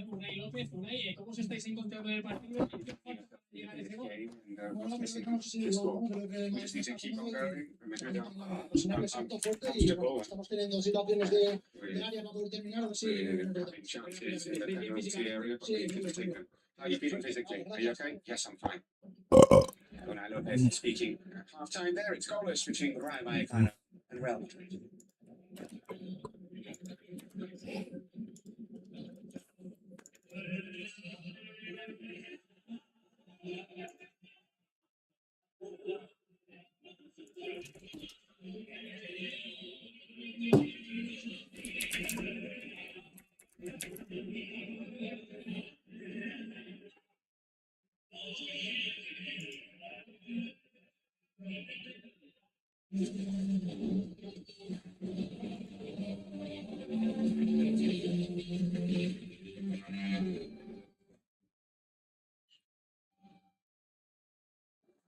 con Unai López. Unai, ¿cómo os estáis encontrando en el partido? Bueno, pero no sé si lo creo que pues en el salto fuerte y bueno, estamos teniendo situaciones de área para poder terminar, a ver si How are you feeling physically? Are you okay? Yes, I'm fine. Unai Lopez speaking. Half time there, it's goalless between Rayo Vallecano and Real Madrid.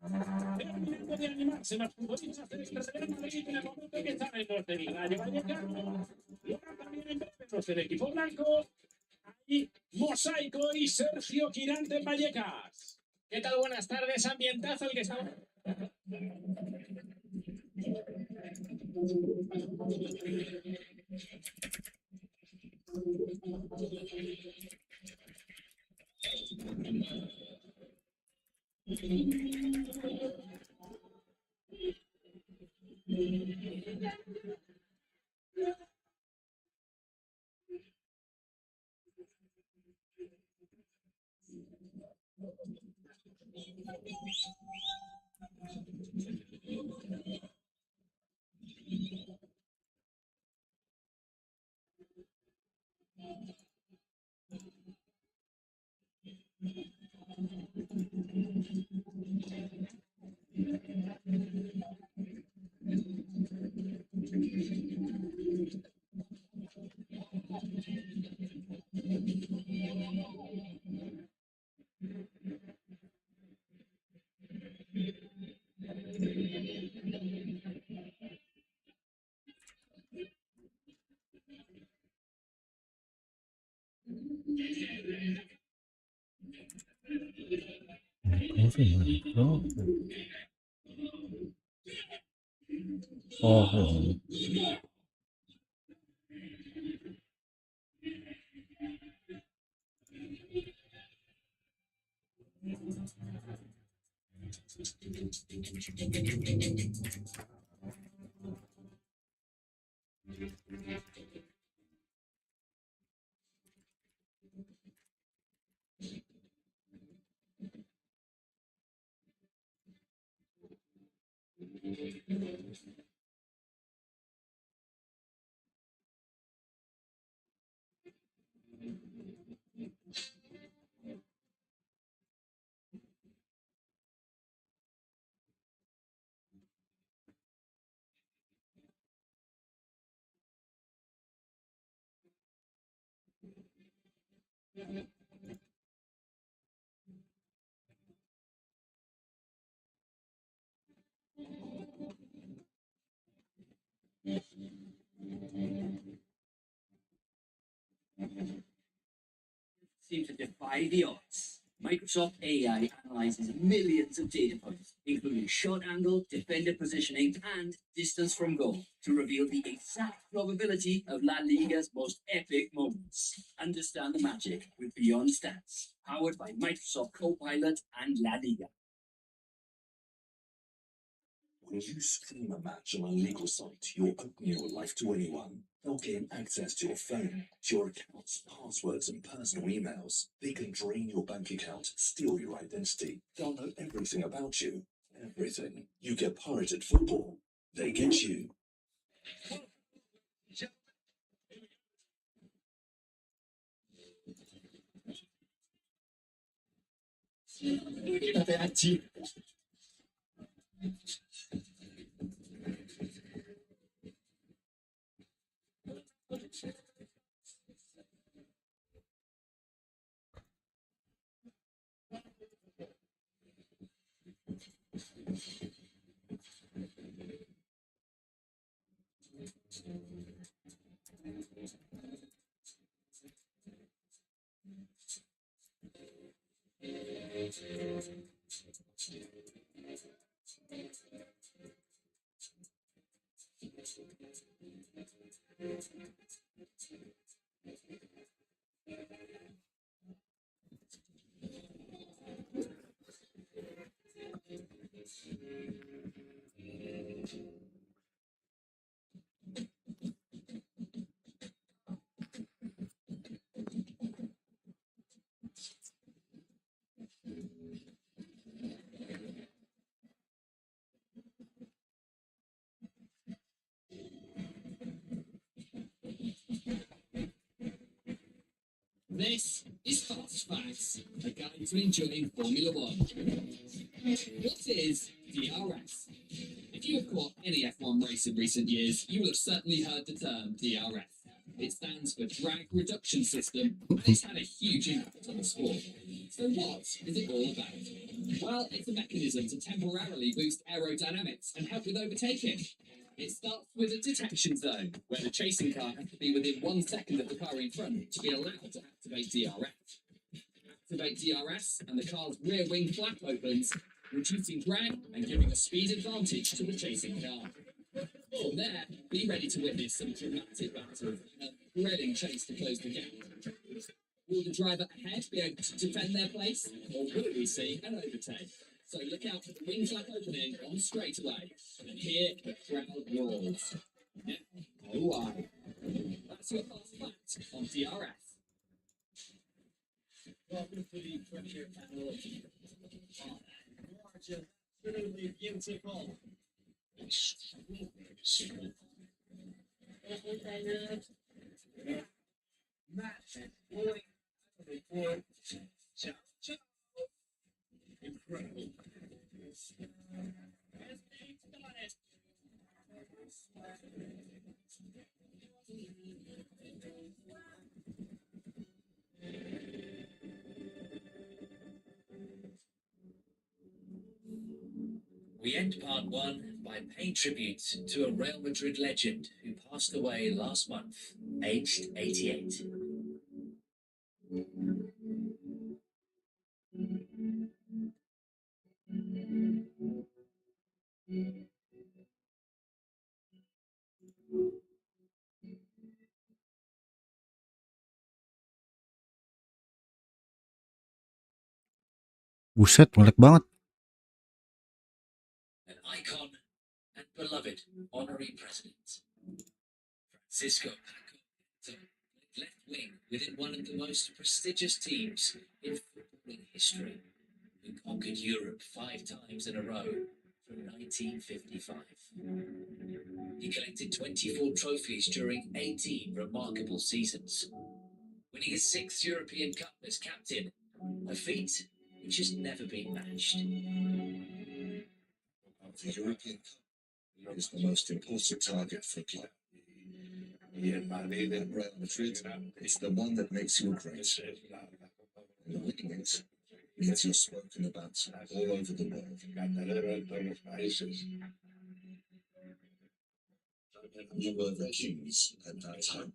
Terminando de animarse los futbolistas del Real Madrid en el momento que están en los del Rayo Vallecano. Y ahora también en breve los del equipo blanco. Hay Mosaico y Sergio Quirante en Vallecas. ¿Qué tal? Buenas tardes. Ambientazo el que estamos. Oh, Seem to defy the odds. Microsoft AI analyzes millions of data points, including shot angle, defender positioning, and distance from goal, to reveal the exact probability of La Liga's most epic moments. Understand the magic with Beyond Stats, powered by Microsoft Copilot and La Liga. When you stream a match on a legal site, you're opening your life to anyone. They'll gain access to your phone, to your accounts, passwords, and personal emails. They can drain your bank account, steal your identity. They'll know everything about you. Everything. You get pirated football. They get you. This is Fast Facts, a guide to enjoying Formula One. What is DRS? If you have caught any F1 race in recent years, you will have certainly heard the term DRS. It stands for Drag Reduction System, and it's had a huge impact on the sport. So what is it all about? Well, it's a mechanism to temporarily boost aerodynamics and help with overtaking. It starts with a detection zone, where the chasing car has to be within 1 second of the car in front to be allowed to activate DRS. Activate DRS, and the car's rear wing flap opens, reducing drag and giving a speed advantage to the chasing car. From there, be ready to witness some dramatic battles and a thrilling chase to close the gap. Will the driver ahead be able to defend their place, or will we see an overtake? So look out for the wing flap opening on straightaway, and here the crowd roars. Now, know why. That's your fast fact on DRS. Welcome to the Premier Panel. Gorgeous, absolutely beautiful. Match going report. Ciao, ciao. Incredible. We end part one by paying tribute to a Real Madrid legend who passed away last month, aged 88. Buset, melek banget. Honorary President. Francisco Paco, left wing within one of the most prestigious teams in footballing history, who conquered Europe 5 times in a row from 1955. He collected 24 trophies during 18 remarkable seasons, winning his 6th European Cup as captain, a feat which has never been matched. The European Cup is the most important target for club. Real Madrid is the one that makes you great. And winning it means you're spoken about all over the world. You were the kings at that time.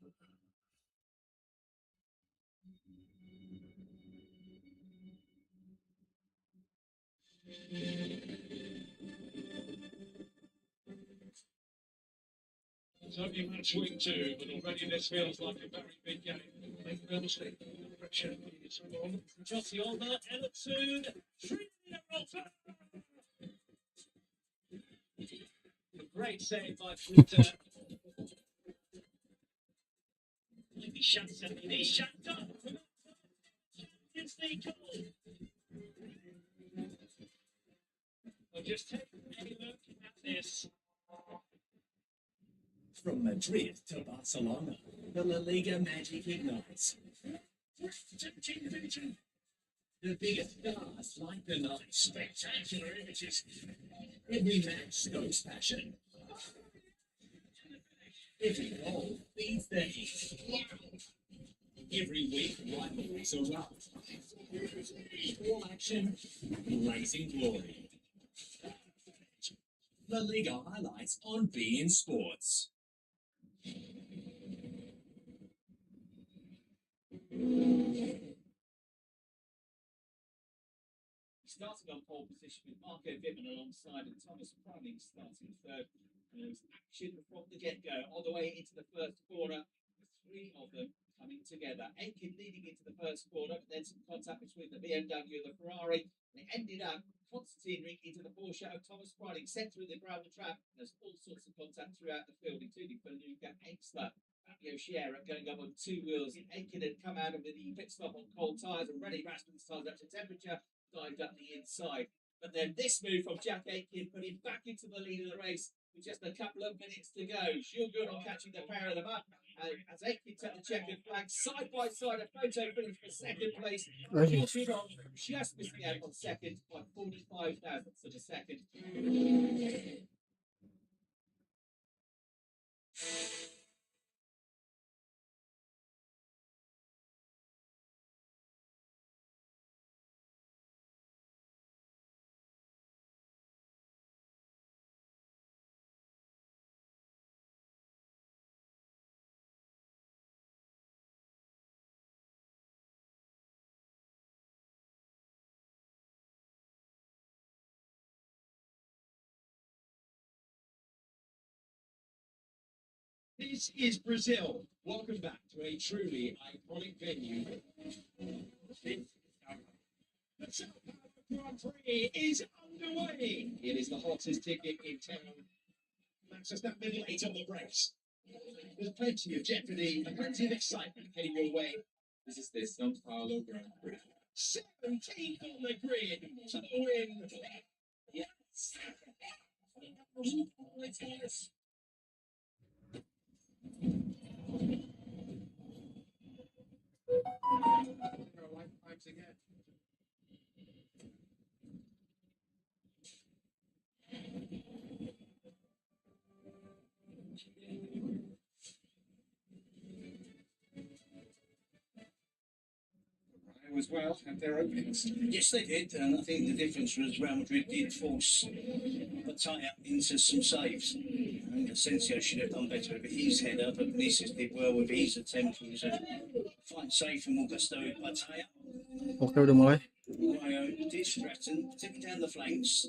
It's only match week 2, but already this feels like a very big game. Make no mistake, the pressure is on. Jotty on that, Everton, 3-0. A great save by Flitter. He shuts up, he shuts up. It's the goal. Well, just take a look at this. From Madrid to Barcelona, the La Liga magic ignites. The biggest stars light the night. Spectacular images. Every match goes passion. Every goal feeds the heat. Every week, rivalries erupt. All action, blazing glory. La Liga highlights on beIN Sports. Starting on pole position with Marco Bittman alongside and Thomas Pruning starting third. And there was action from the get-go all the way into the first corner. The 3 of them coming together. Aiken leading into the first corner, but then some contact between the BMW and the Ferrari. And it ended up Constantine Rink into the Porsche of Thomas Pruning, centre in the gravel trap. There's all sorts of contact throughout the field, including Beluga, Ainsley, Fabio Sciarra going up on 2 wheels. Aiken had come out of the pit stop on cold tyres and ready Rasmussen's tyres up to temperature. Dived up the inside. But then this move from Jack Aiken put him back into the lead of the race with just a couple of minutes to go. Jules Good on catching the pair of them up. As Aiken took the checkered flag, side by side, a photo finish for second place. Jules Good on just missing out on second by 45 thousandths of a second. This is Brazil. Welcome back to a truly iconic venue. The Sao Paulo Grand Prix is underway. It is the hottest ticket in town. Max Verstappen late on the brakes. There's plenty of jeopardy and plenty of excitement heading your way. This is the Sao Paulo Grand Prix. 17th on the grid to the win. Yes. Yes. Again. As well had their openings. Yes, they did, and I think the difference was Real Madrid did force Batalla into some saves. And Asensio should have done better with his header, but Vinicius did well with his attempt. It was a fine save from Augusto Batalla. Oke, udah mulai. Rayo did threaten, particularly down the flanks.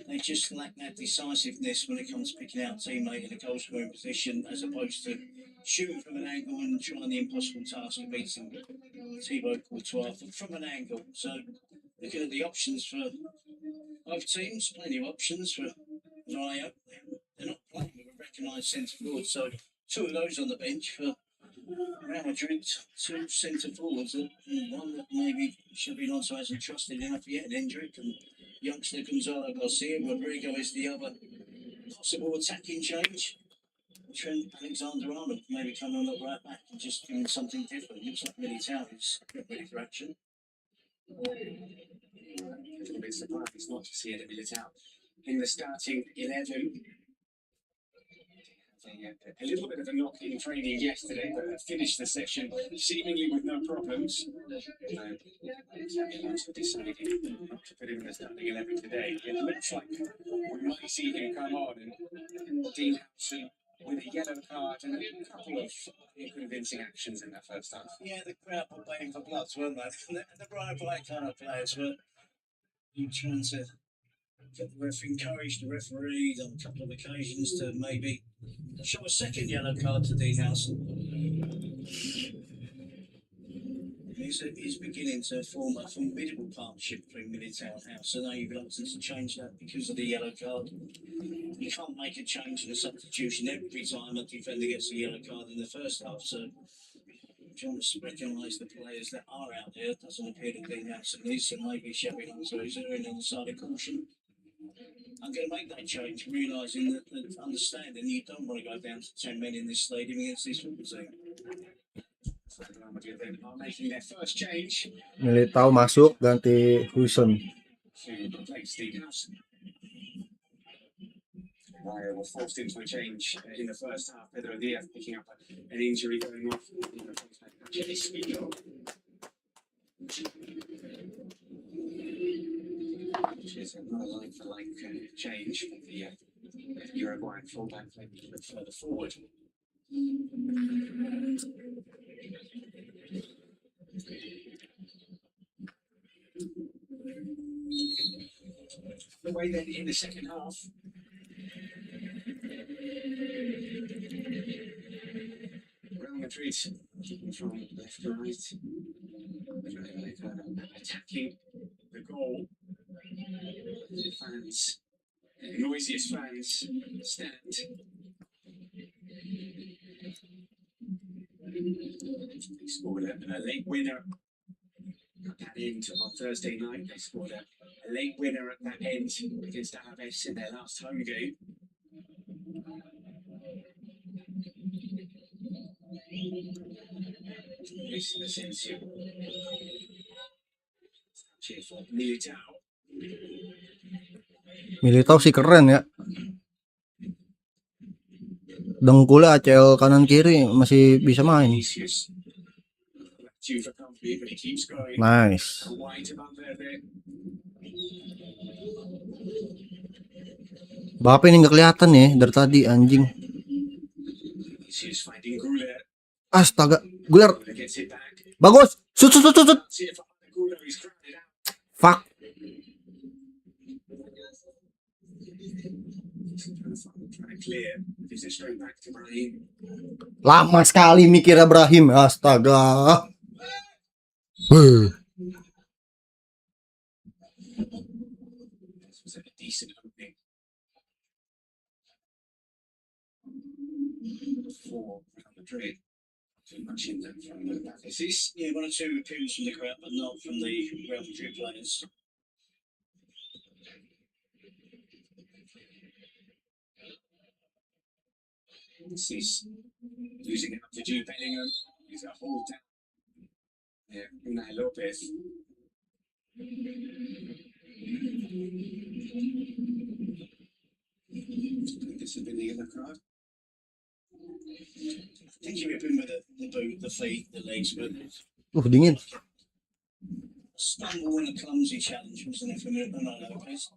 They just lack that decisiveness when it comes to picking out a teammate in a goal scoring position, as opposed to shooting from an angle and trying the impossible task of beating Thibaut Courtois from an angle. So, looking at the options for both teams, plenty of options for Rayo. They're not playing with a recognised centre forward. So two of those on the bench for Real Madrid, two centre forwards, one that maybe Xabi Alonso hasn't trusted enough yet, Hendrick, and youngster Gonzalo Garcia. Rodrigo is the other possible attacking change. Trent Alexander-Arnold maybe coming on the right back and just doing something different. Looks like Militao is ready for action. A little bit surprised not to see it at Militao in the starting 11. A little bit of a knock in training yesterday, but finished the session seemingly with no problems. Also decided not to put him in the starting 11 today. It looks like we might see him come on, and Dean Howson with a yellow card and a couple of convincing actions in that first half. Yeah, the crowd were paying for blood, weren't they? The bright black kind of players were trying to encourage the referee on a couple of occasions to maybe show a second yellow card to Dean Howson. He's beginning to form a formidable partnership between Militao and House. So now you've reluctant to change that because of the yellow card. You can't make a change in a substitution every time a defender gets a yellow card in the first half. So trying to recognise the players that are out there. It doesn't appear to be House and this, and maybe Xabi Alonso is erring on the side of caution. I'm going to make that change, realising that understanding you don't want to go down to 10 men in this stadium against this football team. Real Madrid then are making their first change Militao masuk ganti Huijsen. to replace Dean Howson. They were forced into a change in the first half. Pedro Diaz picking up an injury going off in replacement of Chelispino. Which is another like-for-like change for the Uruguayan fullback playing a little bit further forward. The way then in the second half. Real Madrid from left to right, attacking the goal. The fans, the noisiest fans, stand. They scored a late winner at that end on Thursday night. They scored a late winner at that end against Alaves in their last home game. Luis Asensio. Cheerful Militao. Militao sih keren ya. Dengkulnya ACL kanan kiri masih bisa main. Nice. Bapak ini nggak kelihatan ya dari tadi anjing. Astaga, Guler. Bagus. Sut. Fuck. Lama sekali mikirnya Brahim. Astaga. For Real Madrid, too much in them from the Baptists. Yeah, one or two appeals from the crowd, but not from the Real Madrid players. This is losing it up to Jude Bellingham. He's a hold down. Yeah, Unai Lopez. This has been the other crowd. I think you've been with the boot, the feet, the legs, but Dingin. stumble and a clumsy challenge, wasn't it, from Unai Lopez?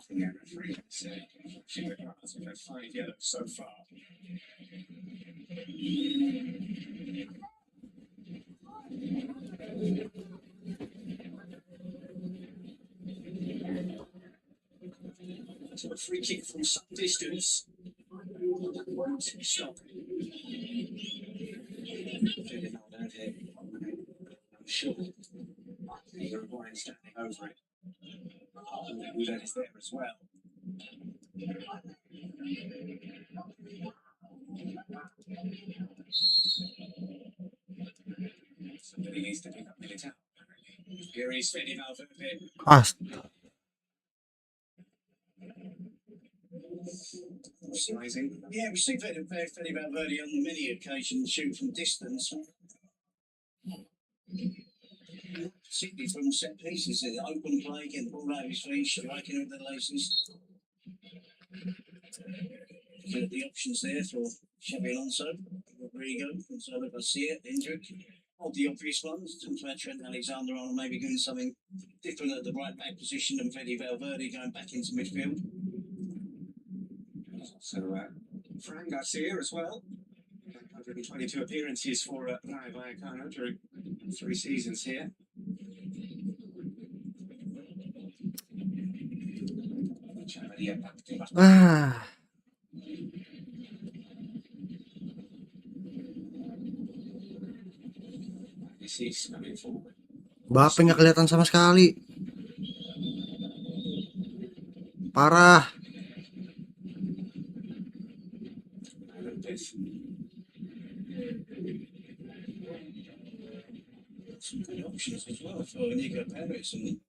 Yeah, referee said we've had 5 yellows so far. So a free kick from some distance. Stop. I'm sure the Uruguayan standing over it. And that is there as well. is Fede Valverde. Surprising. Yeah, we see Fede Valverde on many occasions shoot from distance. Particularly from set pieces, in open play, getting the ball out of his feet, striking with the laces. The options there for Xabi Alonso, Rodrigo, Gonzalo Garcia, Hendrick. All the obvious ones. Talked about Trent Alexander-Arnold maybe doing something different at the right back position and Fede Valverde going back into midfield. So, Fran Garcia as well. 122 appearances for Rayo Vallecano during 3 seasons here. This is coming forward. Mbappe nggak kelihatan sama sekali. Parah. Some good options as well for Nico Perez and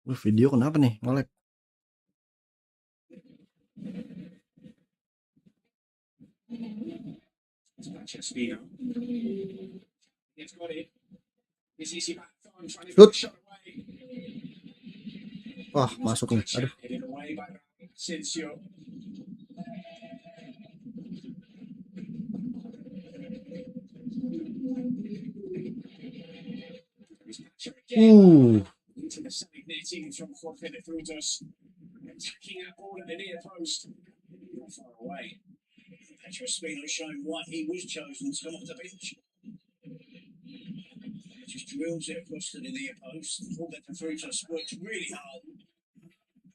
Video kenapa nih? Nge-lag. Francesco. It's got it. This is trying to Shoot. shot away. Wah, masuk nih. Aduh. Headed away by Asensio. Into the side netting from Jorge de Frutos. Attacking that ball at the near post. Not far away. Pedro Espino showing why he was chosen to come off the bench. Just drills it across to the near post. Jorge de Frutos works really hard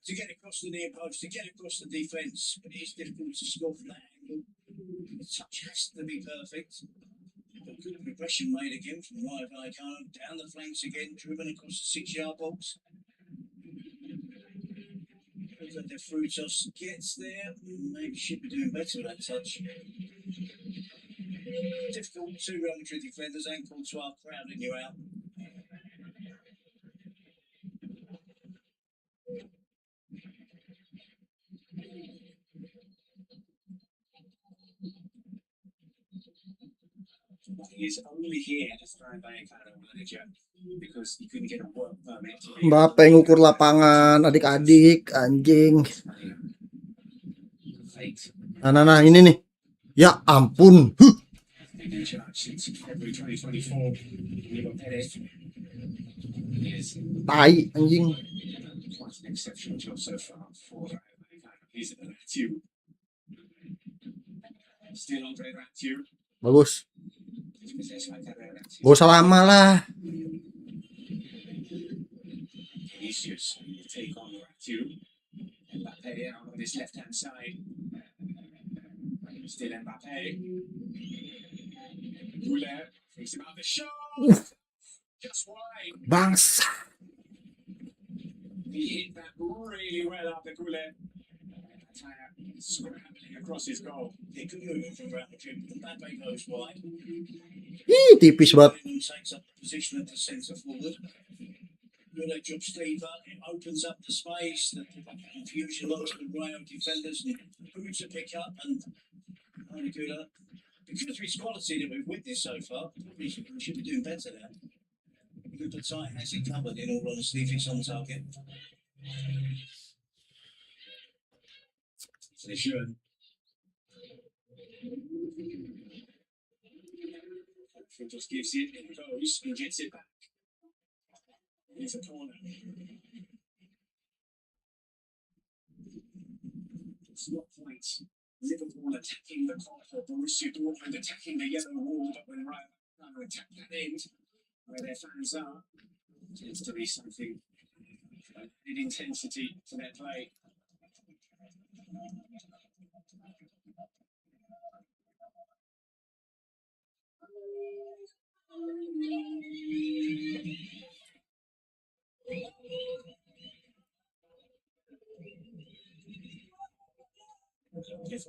to get across the near post, to get across the defence, but it's difficult to score from that angle. The touch has to be perfect. But good progression made again from Rayo Vallecano, down the flanks again, driven across the 6-yard box. Jorge de Frutos gets there, maybe should be doing better with that touch. Difficult to Real Madrid defenders and Courtois crowding you out. He is only here as Rayo Vallecano manager because he couldn't get a work permit. Mbappe ngukur lapangan, adik-adik, anjing. Nah, ini nih. Ya ampun. Tai, anjing. Bagus. Gak usah lama lah. Vinicius will take on Ratiu. Mbappe out on his left hand side. Still Mbappe. Goulet thinks about the shot. Just wide. Bangsa. He hit that really well up the Goulet. Scrambling across his goal. He could move from Real Madrid. Mbappe goes wide. Ih, tipis banget. Takes up the position of the centre forward. Goulet drops deeper. It opens up the space. The confusion amongst the Rayo defenders and who to pick up. And only Goulet, because of his quality that we've witnessed so far, probably should be doing better there. Good tight has it covered, in all honesty, if it's on target. They should. Just gives it, it goes, and gets it back. It's a corner. It's not quite Liverpool attacking the corner, Borussia Dortmund attacking the yellow wall, but when Rayo attack that end, where their fans are, it tends to be something added intensity to their play.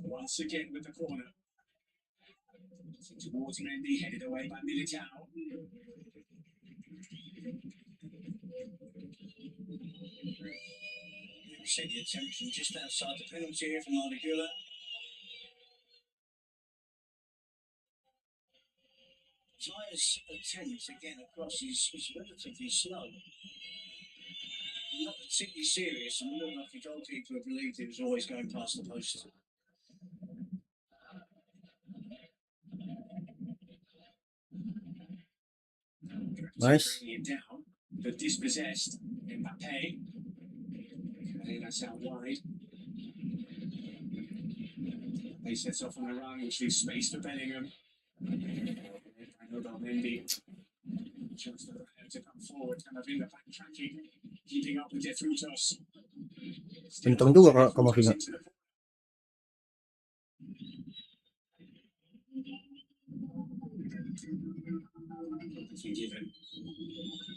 Once again with the corner. Towards Mendy, headed away by Militao. You see the attempt from just outside the penalty area from Ardigula. Tyre's attempt again across is relatively slow. Not particularly serious, and looked like the goalkeeper believed it was always going past the post. Nice. Bringing it down, but dispossessed. Mbappe. Okay, that's out wide. He sets off on the run, which leaves space for Bellingham. I know about Mendy. Chance for them to come forward, kind of in the backtracking, keeping up with their through toss. Kenceng juga kalau Kamavinga. Given,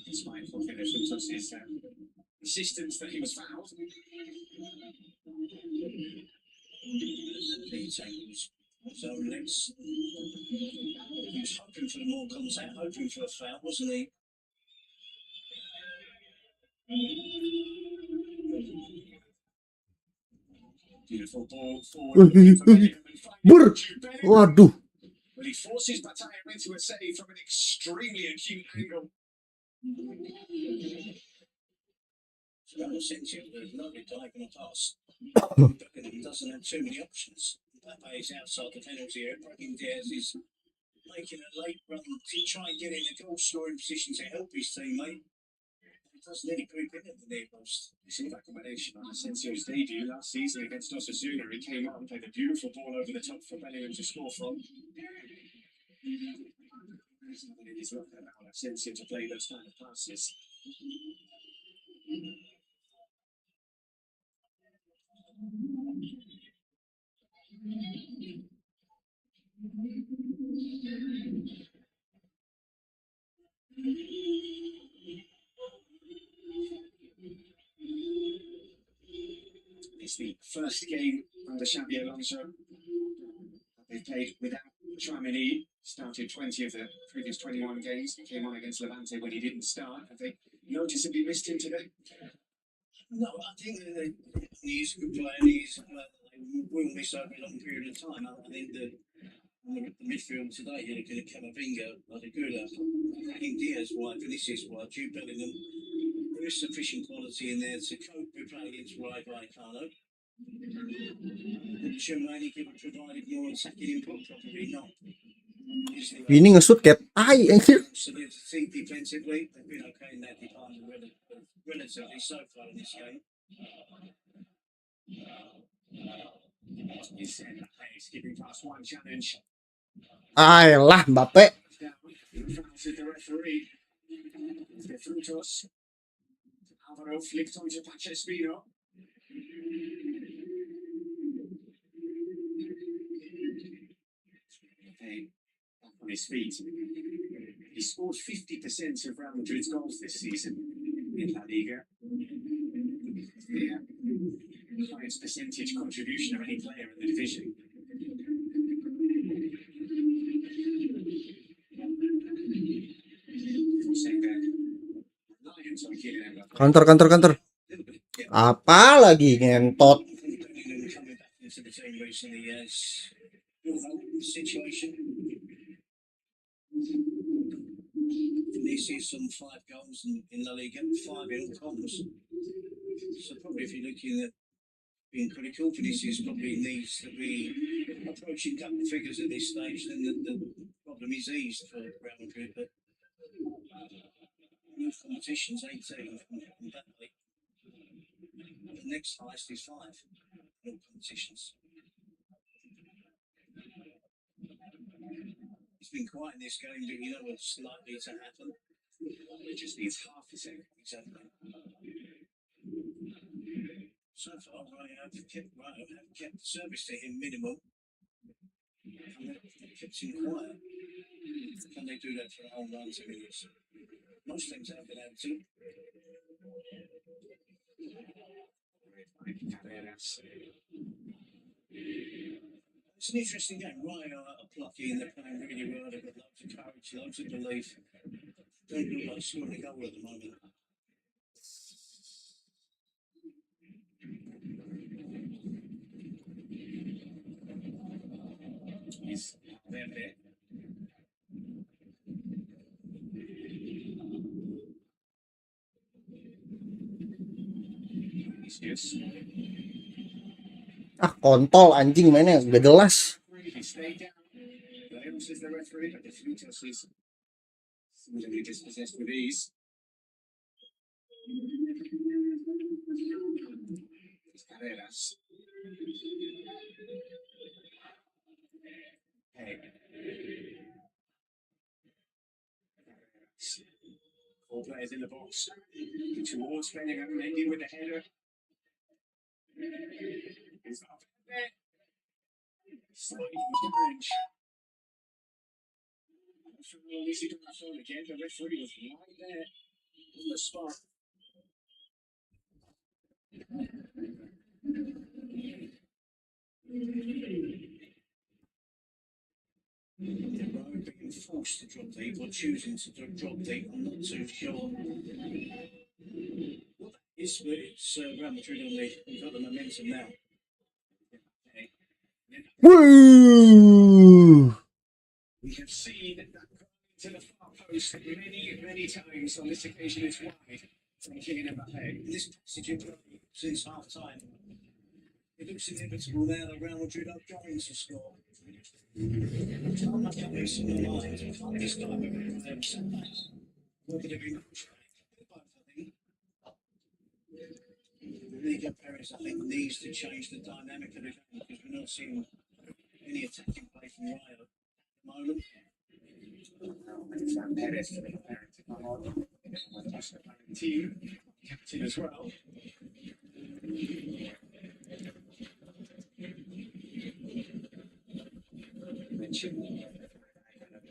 despite forfeiting their through tosses, insistence that he was fouled. He tackles his own legs. He was hoping for more contact, hoping for a foul, wasn't he? Beautiful ball forward. Bur. Waduh. Well, he forces Bataya into a save from an extremely acute angle. Asensio with a lovely diagonal pass. He doesn't have too many options. Mbappe is outside the penalty area. Brahim Diaz is making a late run to try and get in a goal scoring position to help his teammate. He does nearly creep in at the near post. You see that combination on Asensio's debut last season against Osasuna. He came out and played a beautiful ball over the top for Bellingham to score from. It is not allowed Asensio to play those kind of passes. It's the first game under Xabi Alonso. They played without Tchouaméni. Started 20 of the previous 21 games. He came on against Levante when he didn't start. Have they noticeably missed him today? No, I think that he's a good player. He's will miss over a long period of time. I think that the midfield today, you're looking at Camavinga, Ardigula, Brahim Diaz, wide, Vinicius, wide, Jude Bellingham. There is sufficient quality in there to cope with playing against Rai Vallecano. Tchouaméni could have provided more attacking input, probably not. Ini nge-shoot kayak tai anjir. Defensively, they've been okay in that department relatively so far in this game. He's skipping past one challenge. Ayolah Mbappe. The referee. The through toss. Alvaro flicked onto Pachespino. Okay, back on his feet. He scored 50% of Real Madrid's goals this season in La Liga. The highest percentage contribution of any player in the division. Counter. Apa lagi ngentot? Vinicius on 5 goals in La Liga, 5 in all comps. So probably if you're looking at being critical, Vinicius probably needs to be approaching double figures at this stage. Then the problem is eased for Real Madrid. But competitions 18 from Mbappe. The next highest is 5 in all competitions. It's been quiet in this game, but you know what's likely to happen. It just needs half a second. Exactly. So far, I have kept the service to him minimal. And they've kept him quiet. Can they do that for a whole 90 minutes? Most things haven't been able to. It's an interesting game. Ryan are plucky and they're playing really well. They've got loads of courage, loads of belief. Don't look like scoring a goal at the moment. He's there. Vinicius. Ah, kontol anjing mainnya gak jelas. He stayed down. Leon says the referee, but the future says similarly dispossessed with ease. Carreras. Hey. Four players in the box. Towards Bellingham, ending with the header. He's not there. Slightly challenge. Easy to phone again. The referee was right there on the spot. Being forced to drop deep or choosing to drop deep, I'm not too sure. What that is, but it's Real Madrid on they've got the momentum now. Woo! We have seen that to the far post many times. On this occasion, it's wide from Kylian Mbappe. This passage of play since half time. It looks inevitable now that Real Madrid are going to score. I'm not coming to my mind. Can't this time with setbacks? What could have been both, I think. Liga Perez, I think, needs to change the dynamic of the game because we're not seeing any attacking play from Rayo at the moment. Perez to the parent to come on. Team captain as well. Mentioned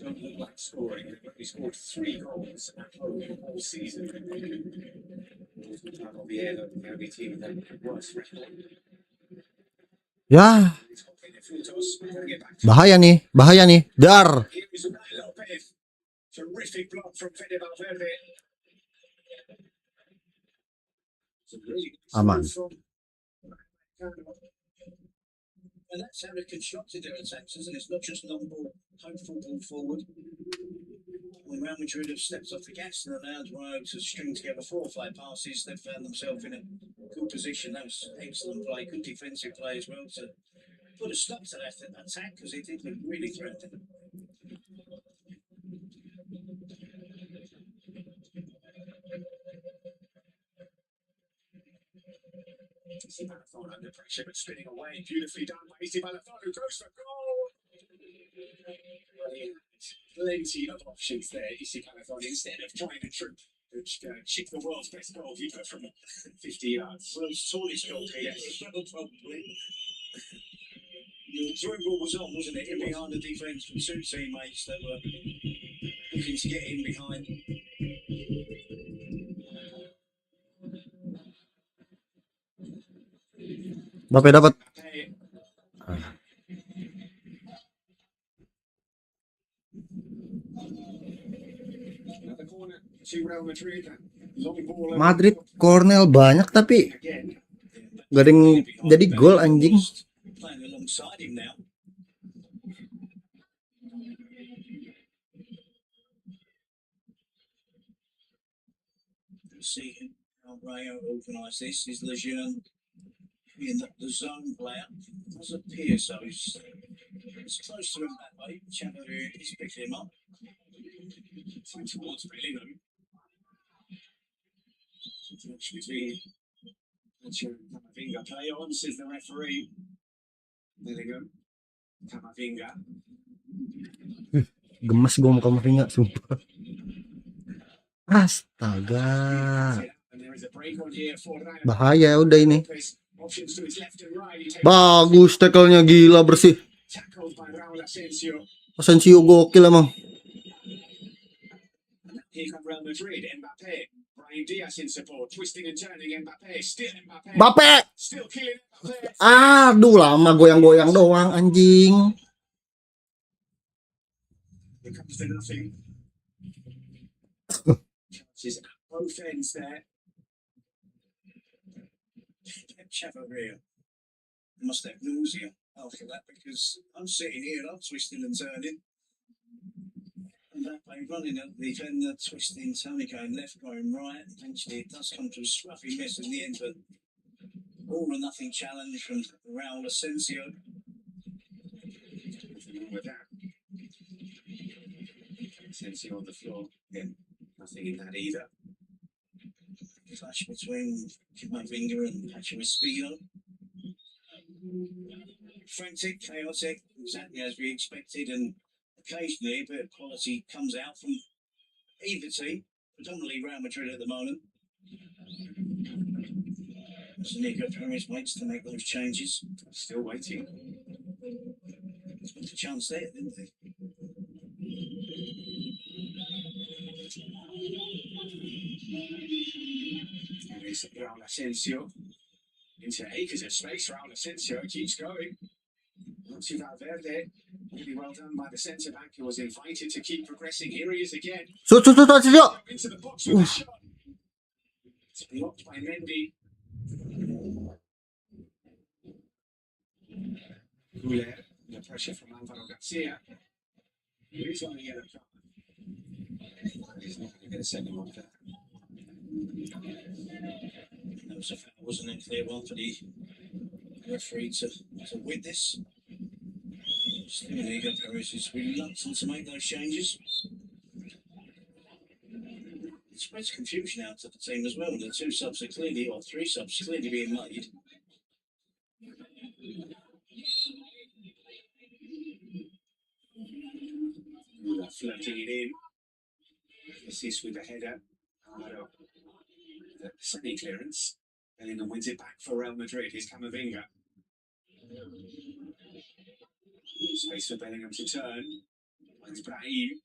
don't look like scoring. They've only scored 3 goals at home all season. Oviedo, the only team with the worst record. Ya, bahaya nih, dar. Terrific block from Fede Valverde. Aman. And that's how they constructed their attacks, isn't it? It's not just long ball, hopeful ball forward. When Real Madrid have stepped off the gas and allowed Rayo to string together 4 or 5 passes, they've found themselves in a good position. That was excellent play, good defensive play as well to put a stop to that attack because it did look really threatening. Easy Marathon under pressure but spinning away. Beautifully done by Easy Marathon who goes for goal. Plenty of options there, Easy Marathon, instead of trying to chick the world's best goalkeeper from 50 yards. World's tallest goalkeeper, probably. The through ball was on, wasn't it? In behind the defence from 2 teammates that were looking to get in behind. Bape dapat. Madrid cornel banyak tapi gak ada yang jadi gol anjing. Playing alongside him now. See how Rayo organise this. Is Lejeune in the zone player? Doesn't appear so. It's close to him that way. Chapeau is picking him up. Towards Bellingham. Between Camavinga play on, says the referee. Bellingham. Camavinga. Gemes gue muka Camavinga, sumpah. Astaga. Bahaya udah ini. Bagus tackle-nya, gila bersih. Asensio gokil emang. Here come Real Madrid, Mbappe, Brahim Diaz in support, twisting and turning. Mbappe, still Mbappe. Mbappe. Still killing Mbappe. Aduh, lama goyang-goyang doang anjing. Here comes the nothing. Chances at both ends there. Chavarria must have nausea after that because I'm sitting here, I'm twisting and turning. And that way running at the defender, twisting, turning, going left, going right. Eventually it does come to a scruffy mess in the end, but all or nothing challenge from Raul Asensio. Nothing wrong with that. Asensio on the floor. Yeah, nothing in that either. Clash between Kamavinga and Patrick. Frantic, chaotic, exactly as we expected, and occasionally a bit of quality comes out from either team, predominantly Real Madrid at the moment. As Nico Perez waits to make those changes. Still waiting. Got a chance there, didn't they? There's Raul Asensio. Into acres of space. Raul Asensio keeps going. Onto Valverde. Really well done by the centre back who was invited to keep progressing. Here he is again. Shoot. Into the box with a shot. It's blocked by Mendy. Guler, the pressure from Alvaro Garcia. He's on the yellow card. He's not going to get a second one for that. That was a foul, wasn't it? Clear one for the referee to witness. Nico Perez is reluctant to make those changes. It spreads confusion out to the team as well. The two subs are clearly, or three subs clearly being made. Floating it in. Assist with the header. The sunny clearance. Bellingham wins it back for Real Madrid. Here's Camavinga. Space for Bellingham to turn. Finds Brahim.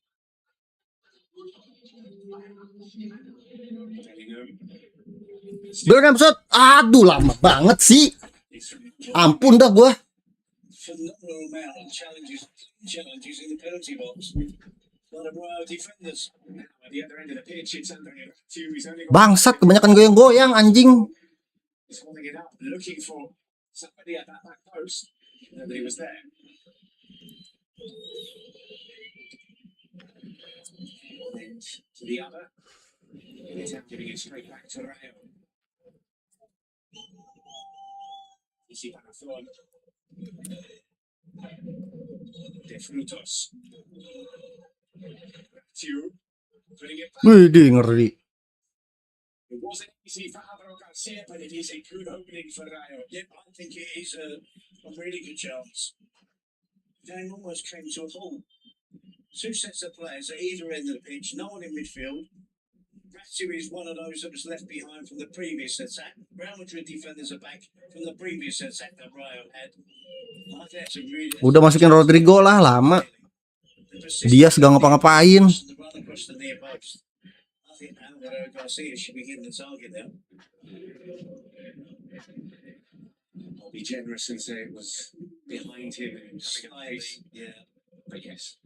Bellingham shot. Aduh, lama banget sih. Ampun dah gua. Phenomenal amount of challenges in the penalty box. One of Royal defenders. At the other end of the pitch, it's Andre. Bangsat, kebanyakan goyang-goyang anjing. He's holding it up, looking for somebody at that back post. Nobody was there. And to the other. It's out, giving it straight back to Rayo. You see Panathon. De Frutos. Two. Putting it back. Wih, ngeri. It wasn't easy for Alvaro Garcia, but it is a good opening for Rayo. Yep, I think it is a really good chance. The game almost came to a halt. Two sets of players at either end of the pitch, no one in midfield. Ratio is one of those that was left behind from the previous attack. Real Madrid defenders are back from the previous attack that Rayo had. Udah masukin Rodrigo lah, lama. Dia gak ngapa-ngapain. I'll be generous and say it was behind him and yeah. But yes.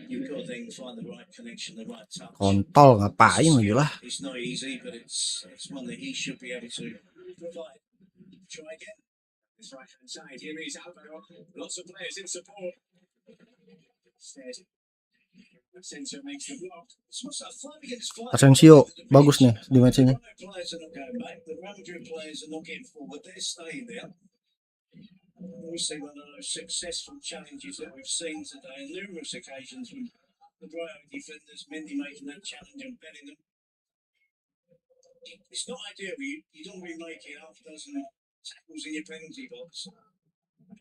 You've got to then find the right connection, the right touch. Kontol ngapain lagi lah. It's not easy, but it's one that he should be able to provide. Try again. This right hand side, here is Alvaro. Lots of players in support. Instead, Asensio makes the block. Asensio bagus nih di match ini. Players are not going back. The Real Madrid players are not getting forward. They're staying there. We see one of those successful challenges that we've seen today on numerous occasions from the Rayo defenders, Mendy making that challenge and Bellingham. It's not ideal. You don't really make it half a dozen tackles in your penalty box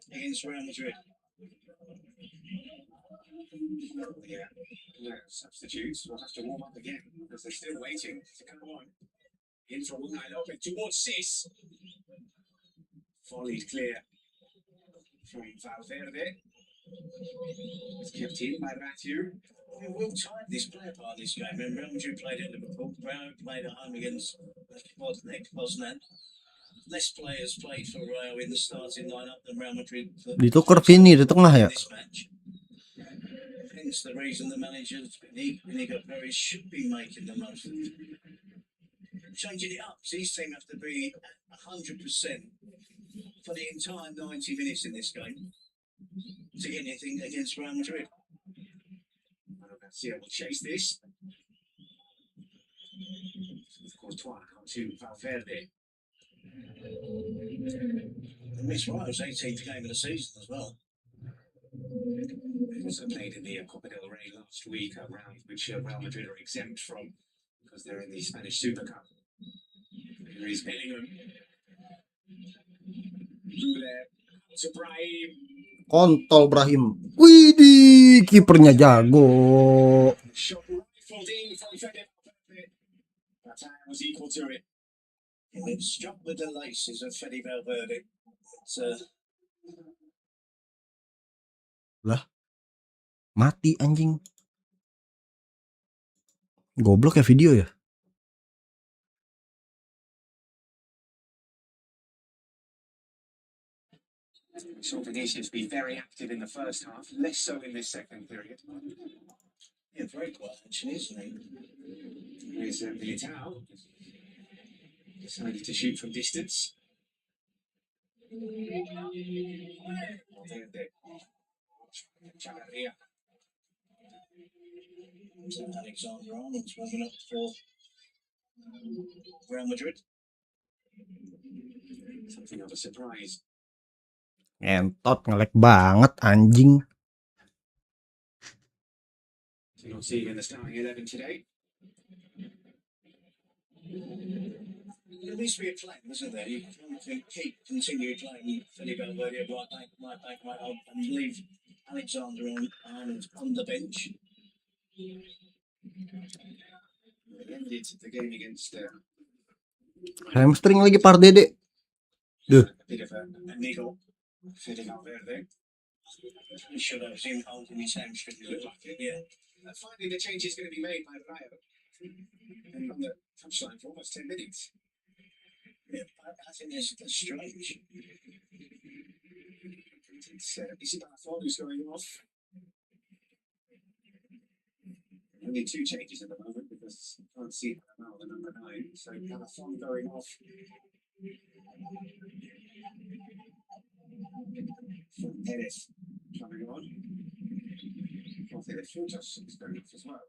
against Real Madrid. Yeah, substitutes will have to warm up again because they're still waiting to come on. In from Unai Lopez towards Sis. Volleyed clear from Valverde. It's kept in by Ratu. mean, we'll time this player part of this game. And Real Madrid played at Liverpool. Real played at home against Poznan. Less players played for Real in the starting lineup than Real Madrid. Ditukar Vini di tengah ya. This match. Hence the reason the managers, Inigo Perez, should be making the most of it. Changing it up. So his team have to be at 100% for the entire 90 minutes in this game to get anything against Real Madrid. Garcia will chase this. Of course, Tuan comes to Valverde. And Miss Ryan's 18th game of the season as well. He also played in the Copa del Rey last week, a round which Real Madrid are exempt from because they're in the Spanish Super Cup. Here is Bellingham. Ruler to Brahim. Kontol Brahim. Widih, kipernya jago. Shot rifled in from Fede Valverde. That was equal to it. It struck with the laces of Fede Valverde. Lah. Mati anjing. Goblok ya video ya. We saw Vinicius be very active in the first half, less so in this second period. Yeah, very quiet actually, isn't he? Here's Militao. Decided to shoot from distance. Valverde. Chavarria. Alexander Arnold's warming up for Real Madrid. Something of a surprise. Entot ngelek banget anjing. So you'll see in the starting 11 today. There needs to be a plan, isn't there? You can continue playing Fede Valverde right back, right up, and leave Alexander Arnold on the bench. Ended the game against Hamstring lagi Pardede. Duh. a bit of a niggle. Fede Valverde. You should have seen holding his hamstring. Look like it, yeah. Finally, the change is going to be made by Rayo. And on the touchline for almost 10 minutes. Yeah, I think that's strange. It's Isabella who's going off. Only two changes at the moment because I can't see now the number 9. So Calafon going off. From Perez coming on. I think the Futas is going off as well.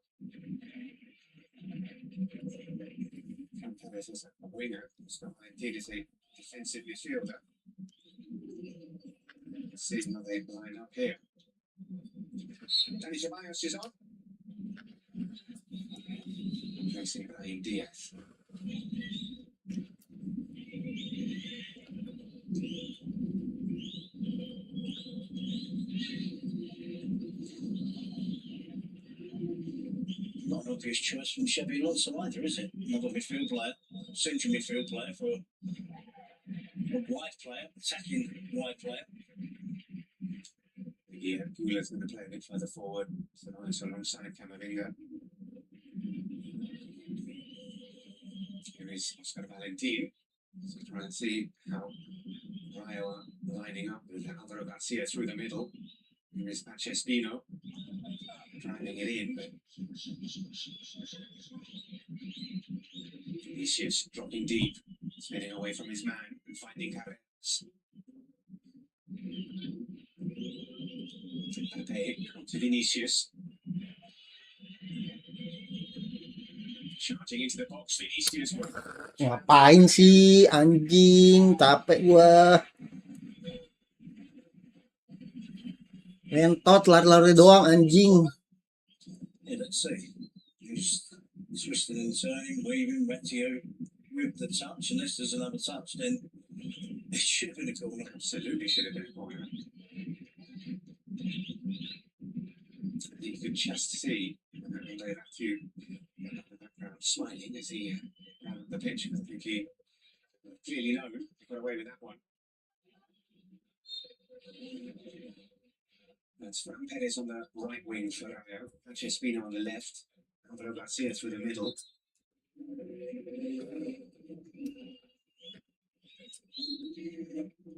From Perez is a winger. Indeed is a defensive midfielder. Let's see how they line up here. Danny Ceballos is on. Facing Brahim Diaz. Not an obvious choice from Xabi Alonso either, is it? Another midfield player, central midfield player for a wide player, attacking wide player. Yeah, Gula's going to play a bit further forward. So nice alongside Camavinga. Here is Oscar Valentin. So trying to see how Rayo are lining up with Alvaro Garcia through the middle. Here is Espino driving it in, but Vinicius dropping deep, spinning away from his man and finding Carreras. Pepe to Vinicius. Charging into the box, Vinicius. Ngapain sih anjing? Capek gua. Mentot lari-lari doang anjing. Yeah, let's see. He's twisting and turning, weaving, Ratio with the touch. Unless there's another touch, then it should have been a corner. Absolutely should have been a corner. You could just see Ratio in the background smiling as he ran the pitch. I think he clearly know he got away with that one. That's Fran Perez on the right wing for Rayo. Francesco on the left. Alvaro Garcia through the middle.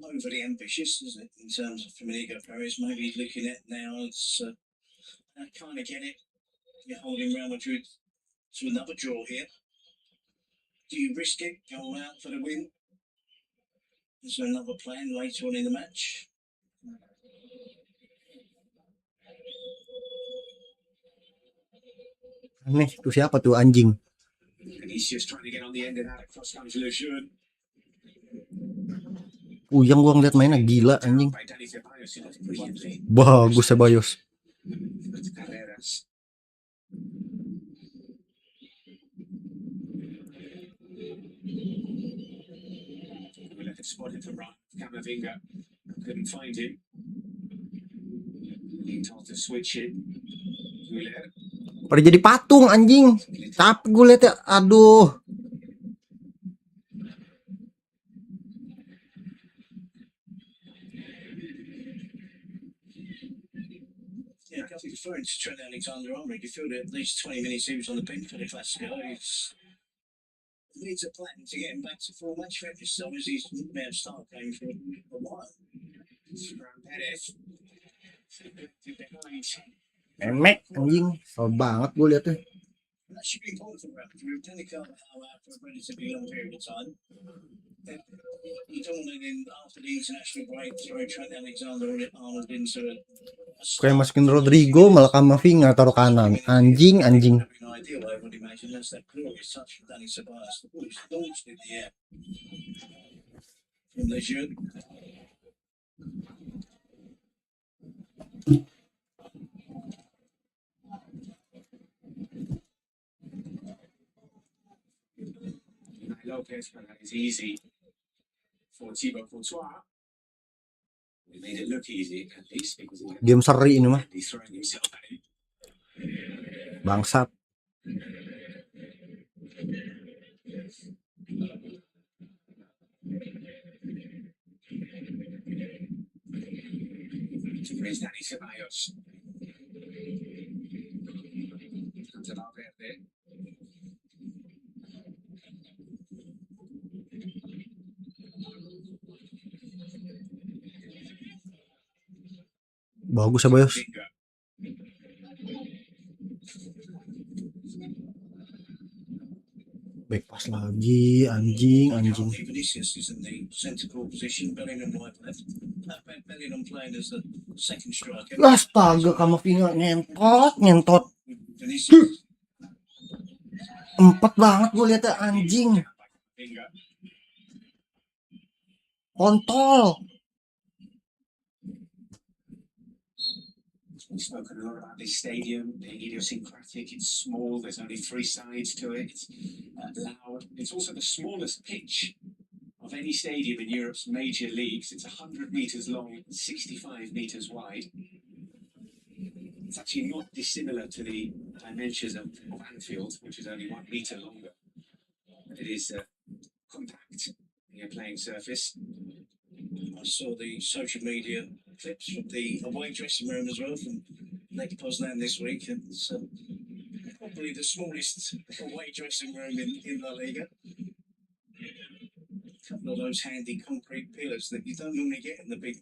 Overly ambitious, isn't it, in terms of Domenico Perez? Maybe looking at now, it's I kind of get it. You're holding Real Madrid to another draw here. Do you risk it? Go all out for the win? Is there another plan later on in the match? Aneh, tuh siapa tuh anjing? Vinicius trying to get on the end of that. Cross comes Lejeune. Puyeng gua ngeliat mainnya, gila anjing. By Dani Ceballos, who looked brilliantly. Bagus Ceballos. That's Carreras. We let it spot him from right. Camavinga couldn't find him. Being told to switch it. Guler. Pada jadi patung anjing. Capek gue liat ya. Aduh. Yeah, I think referring to Trent Alexander-Arnold, you feel that at least 20 minutes he was on the bench for the Clasico. He needs a plan to get him back to full match fitness, so as he's been out start game for a while. Fran Perez. Memek anjing. Soal banget gue liatnya. That should be important for Real Madrid. Danny Carvajal out for a relatively long period of time. You don't want to then, after the international break, throw Trent Alexander-Arnold into a Kayak masukin Rodrigo malah Camavinga taruh kanan. Anjing. ideal, I would imagine. That's that glorious touch from Dani Ceballos. The ball is launched in the air from Lejeune. Lopez, but that is easy for Thibaut Courtois. We made it look easy, at least, because Game seri ini mah. he's throwing himself at it. Bangsat. Here's Dani Ceballos. Comes to Valverde. Bagus Ceballos. Back pass lagi, anjing. Vinicius is in the centre forward position. Bellingham wide left. Bellingham playing as the second striker. Astaga, Camavinga ngentot. Vinicius. 4 banget gue liatnya anjing. Kontol. We've spoken a lot about this stadium, being idiosyncratic, it's small, there's only 3 sides to it, it's loud. It's also the smallest pitch of any stadium in Europe's major leagues. It's 100 metres long, 65 metres wide. It's actually not dissimilar to the dimensions of Anfield, which is only 1 metre longer. But it is compact, the playing surface. I saw the social media clips from the away dressing room as well from Lake Poznan this week. It's probably the smallest away dressing room in La Liga. A couple of those handy concrete pillars that you don't normally get in the big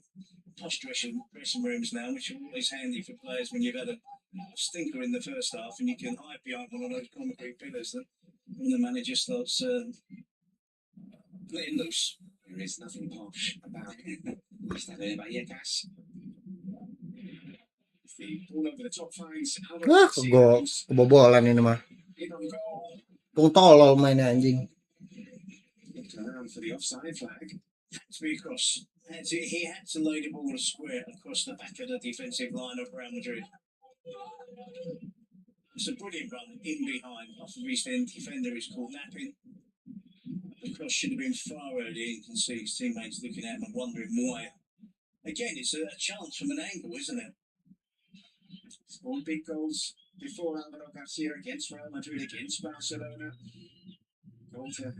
posh dressing rooms now, which are always handy for players when you've had a stinker in the first half and you can hide behind one of those concrete pillars that when the manager starts letting loose. There is nothing posh about Estadio de Vallecas. The ball over the top finds Ah, kebobolan ini mah. Tung tolol mainnya anjing. Looked around for the offside flag. Had to be across. He had to lay the ball square across the back of the defensive line of Real Madrid. It's a brilliant run in behind. After his defender is called napping. The cross should have been far earlier. You can see his teammates looking at him and wondering why. Again, it's a chance from an angle, isn't it? Scored big goals before Alvaro Garcia against Real Madrid, against Barcelona. Goal to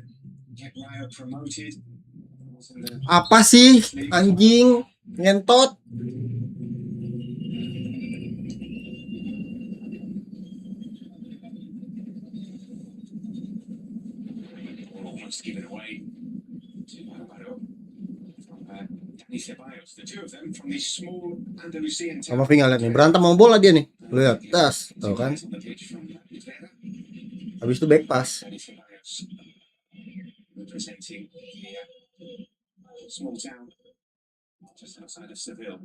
get Rayo promoted. Apa sih anjing ngentot? almost given away to Alvaro from Dani Ceballos. The two of them from the small Andalusian town. Sama Vinga lihat nih, berantem sama bola dia nih. Lihat, tas, tuh kan. On the pitch from Rivera. Habis itu back pass. Dani Ceballos representing the small town just outside of Seville.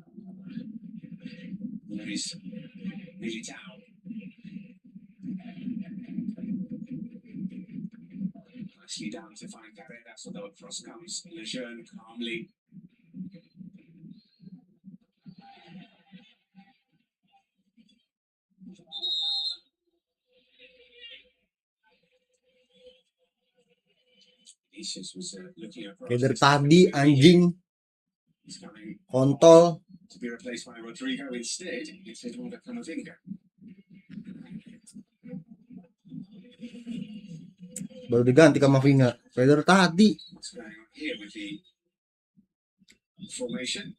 There is Militao. Nicely down to find Carreras, although across comes Lejeune calmly. Vinicius was looking across. Kayak dari tadi anjing kontol. To be replaced by Rodrigo instead. It's Eduardo Camavinga. Baru diganti Camavinga. Kayak dari tadi. What's going on here with the formation?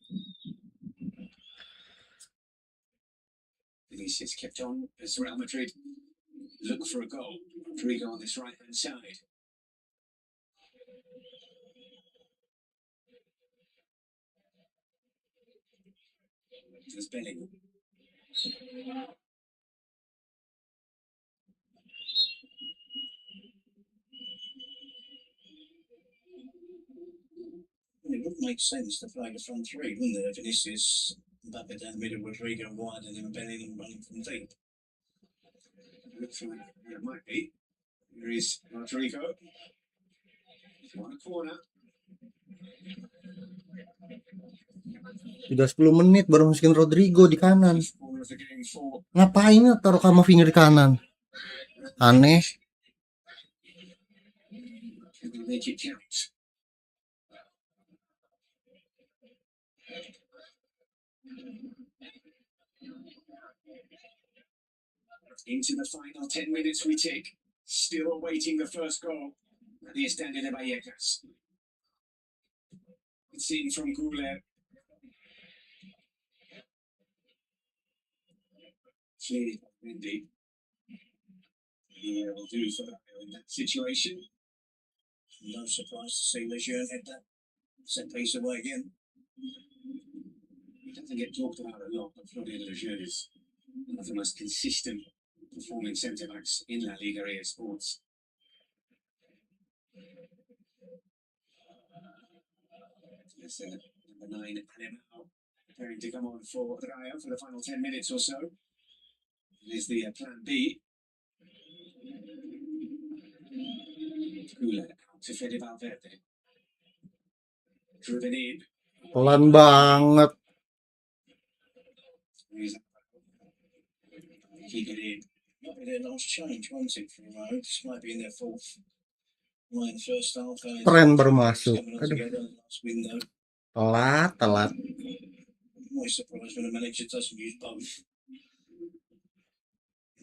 Vinicius kept on as Real Madrid look for a goal. Rodrigo on this right hand side. There's Bellingham. It would make sense to play the front three, wouldn't it? Vinicius, Mbappe down the middle, Rodrigo wide, and then Bellingham running from deep. Looks like it might be. Here is Rodrigo. He's on a corner. 30 menit baru masukin Rodrigo di kanan. Corner of the game for Ngapain ya taruh Camavinga di kanan? Aneh. make it count. Into the final 10 minutes we take. Still awaiting the first goal at the Estadio de Vallecas. It's in from Goulet. Clearly, Mendy. Yeah, will do for that in that situation. No surprise to see Lejeune head that set piece away again. He doesn't get talked about a lot, but Florian Lejeune is one of the most consistent performing centre backs in La Liga EA Sports. Yes, number 9, Alemão, preparing to come on for Rayo for the final 10 minutes or so. There's the plan B. Goulet out to Fede Valverde. Driven in. Pelan banget. Keep it in. Might be their last change, won't it, from Rayo? This might be in their fourth. Right in the first half. Tren baru masuk. Coming all Aduh, together last window. telat. I'm always surprised when a manager doesn't use both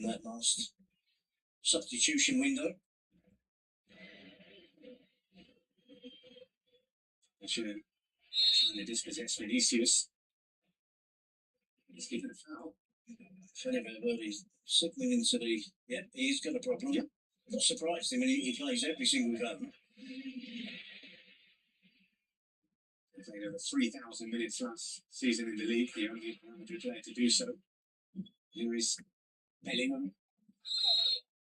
in that last substitution window. Trying to dispossess Vinicius. He's given a foul. He's signalling into the. Yep, he's got a problem. Yep. Not surprised. I mean, he plays every single game. He played over 3,000 minutes last season in the league, the only Real Madrid player to do so. Here is Bellingham.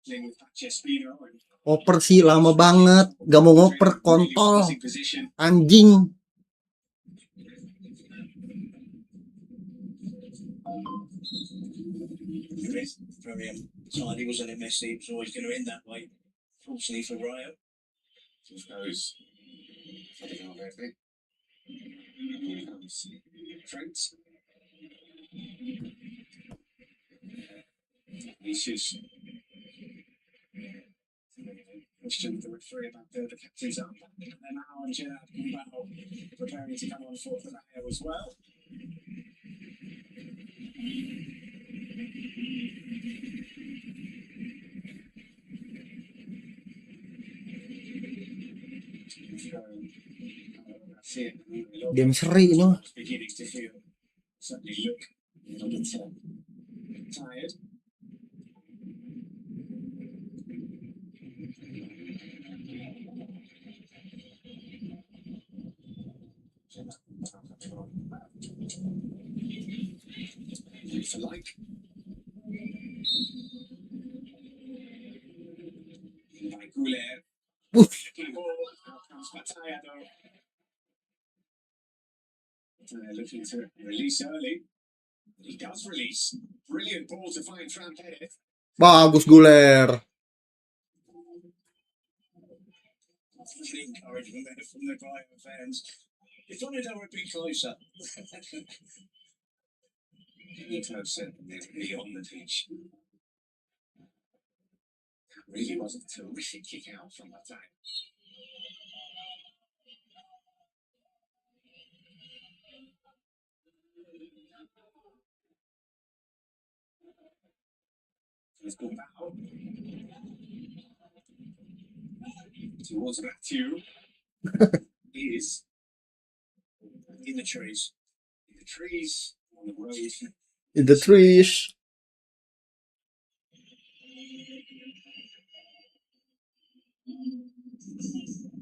Playing with Pachespino. Oper sih lama banget. Gak mau ngoper, kontol. Anjing. Very tidy, wasn't it, Messi? It was always going to end that way. Fortunately for Rayo. Just goes Fede Valverde. Here comes Trent. Vinicius. Question the referee about the captain's armband. And then now on Gerard Gumbau preparing to come on for the Rayo as well. Game seri itu. Beginning to feel suddenly look a little bit tired. For like. By Goulet. Oof. Looking ball. Now comes Mataya though. Looking to release early. He does release. Brilliant ball to find Fran Perez. Bagus Guler. Encouragement there from the Brighton fans. If only they were a bit closer. Really closer. They're really on the pitch. That really was a terrific kick out from that time. Let's go back out. Towards Matthew. Is In the trees. in the trees on the road. In the trees.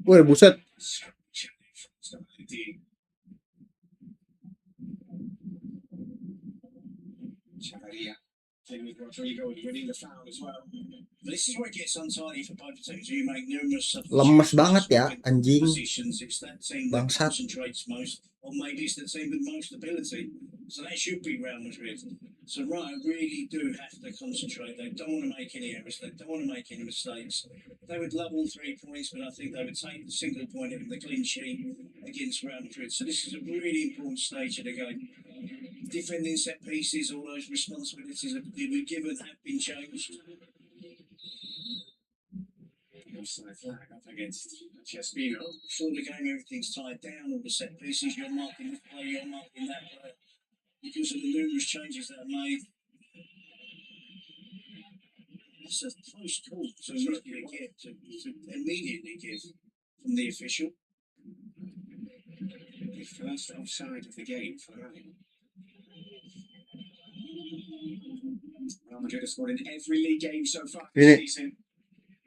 Woi, buset. Chavaria. Playing with Rodrigo and winning the foul as well. This is where it gets untidy for both teams. You make numerous Lemes banget ya, anjing. positions. It's that team that Bangsat. concentrates most, or maybe it's the team with most ability. So that should be Real Madrid. So Ryan really do have to concentrate. They don't want to make any errors. They don't want to make any mistakes. They would love all 3 points, but I think they would take the single point in the clean sheet against Real Madrid. So this is a really important stage of the game. Defending set pieces, all those responsibilities that we were given have been changed. Offside flag up against Chespino. Before the game, everything's tied down. All the set pieces, you're marking this play, you're marking that play. Because of the numerous changes that are made. It's a close call to immediately give from the official. The first offside of the game for Ryan. Real Madrid has scored in every league game so far this Ini. season.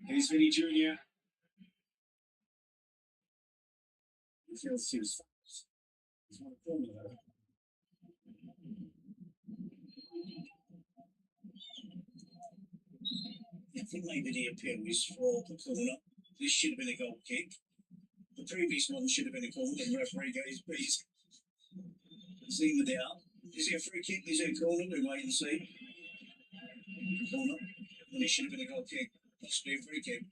Here's Vinny Jr. He feels he was fast. He's won a corner though. I think maybe the appeal is for the corner. This should have been a goal kick. The previous one should have been a corner. The referee got his piece. Seen with it up. Is it a free kick? Is it a corner? We'll wait and see. Corner. And it should have been a goal kick. Possibly a free kick.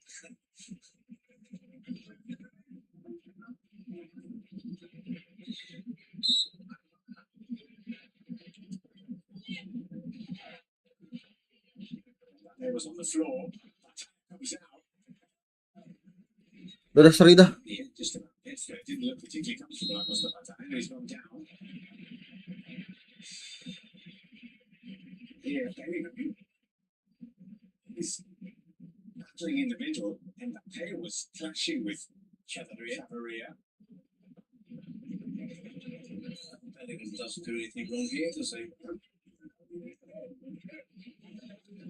It was on the floor. That was out. Udah sorry dah. Yeah, just about gets there. Didn't look particularly comfortable. I must have had that. He's gone down. Yeah, Bellingham is battling in the middle, and Mbappe was clashing with Chavaria. Bellingham doesn't do anything wrong here, does he?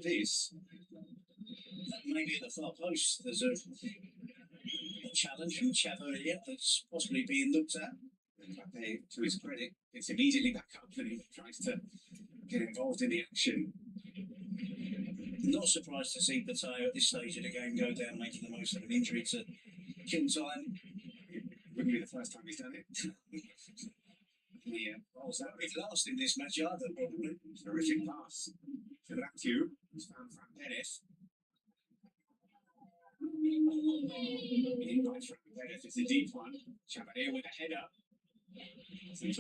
This Maybe at the far post, there's a challenge from Chavaria that's possibly being looked at. Mbappe, to his credit, gets immediately back up and he tries to get involved in the action. Not surprised to see Pateo at this stage of the game go down, making the most of an injury to kill time. Wouldn't be the first time he's done it. Yeah, Was that his last in this match either, probably? terrific pass to Matthew. It's found Fran Perez. In by Fran Perez, it's a deep one. Chavaria with a header.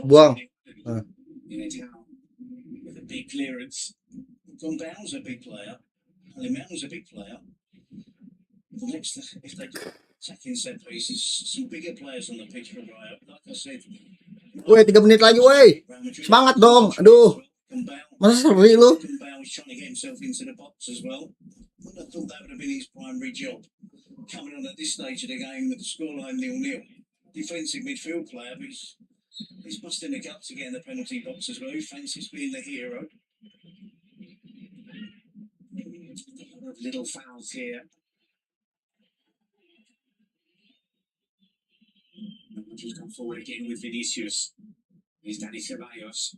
Buang. In it now with a big clearance. Gombao's a big player. Liman's a big player. The next, if they do attacking set pieces, some bigger players on the pitch for Rayo. Like I said, Woi, 3 menit lagi woi. Semangat dong. Aduh. Masa seri lu? Gombao was trying to get himself into the box as well. Wouldn't have thought that would have been his primary job. Coming on at this stage of the game with the scoreline 0-0. Defensive midfield player, but he's busting the gut to get in the penalty box as well. He fancies being the hero. Little fouls here. He's gone forward again with Vinicius. Here's Dani Ceballos.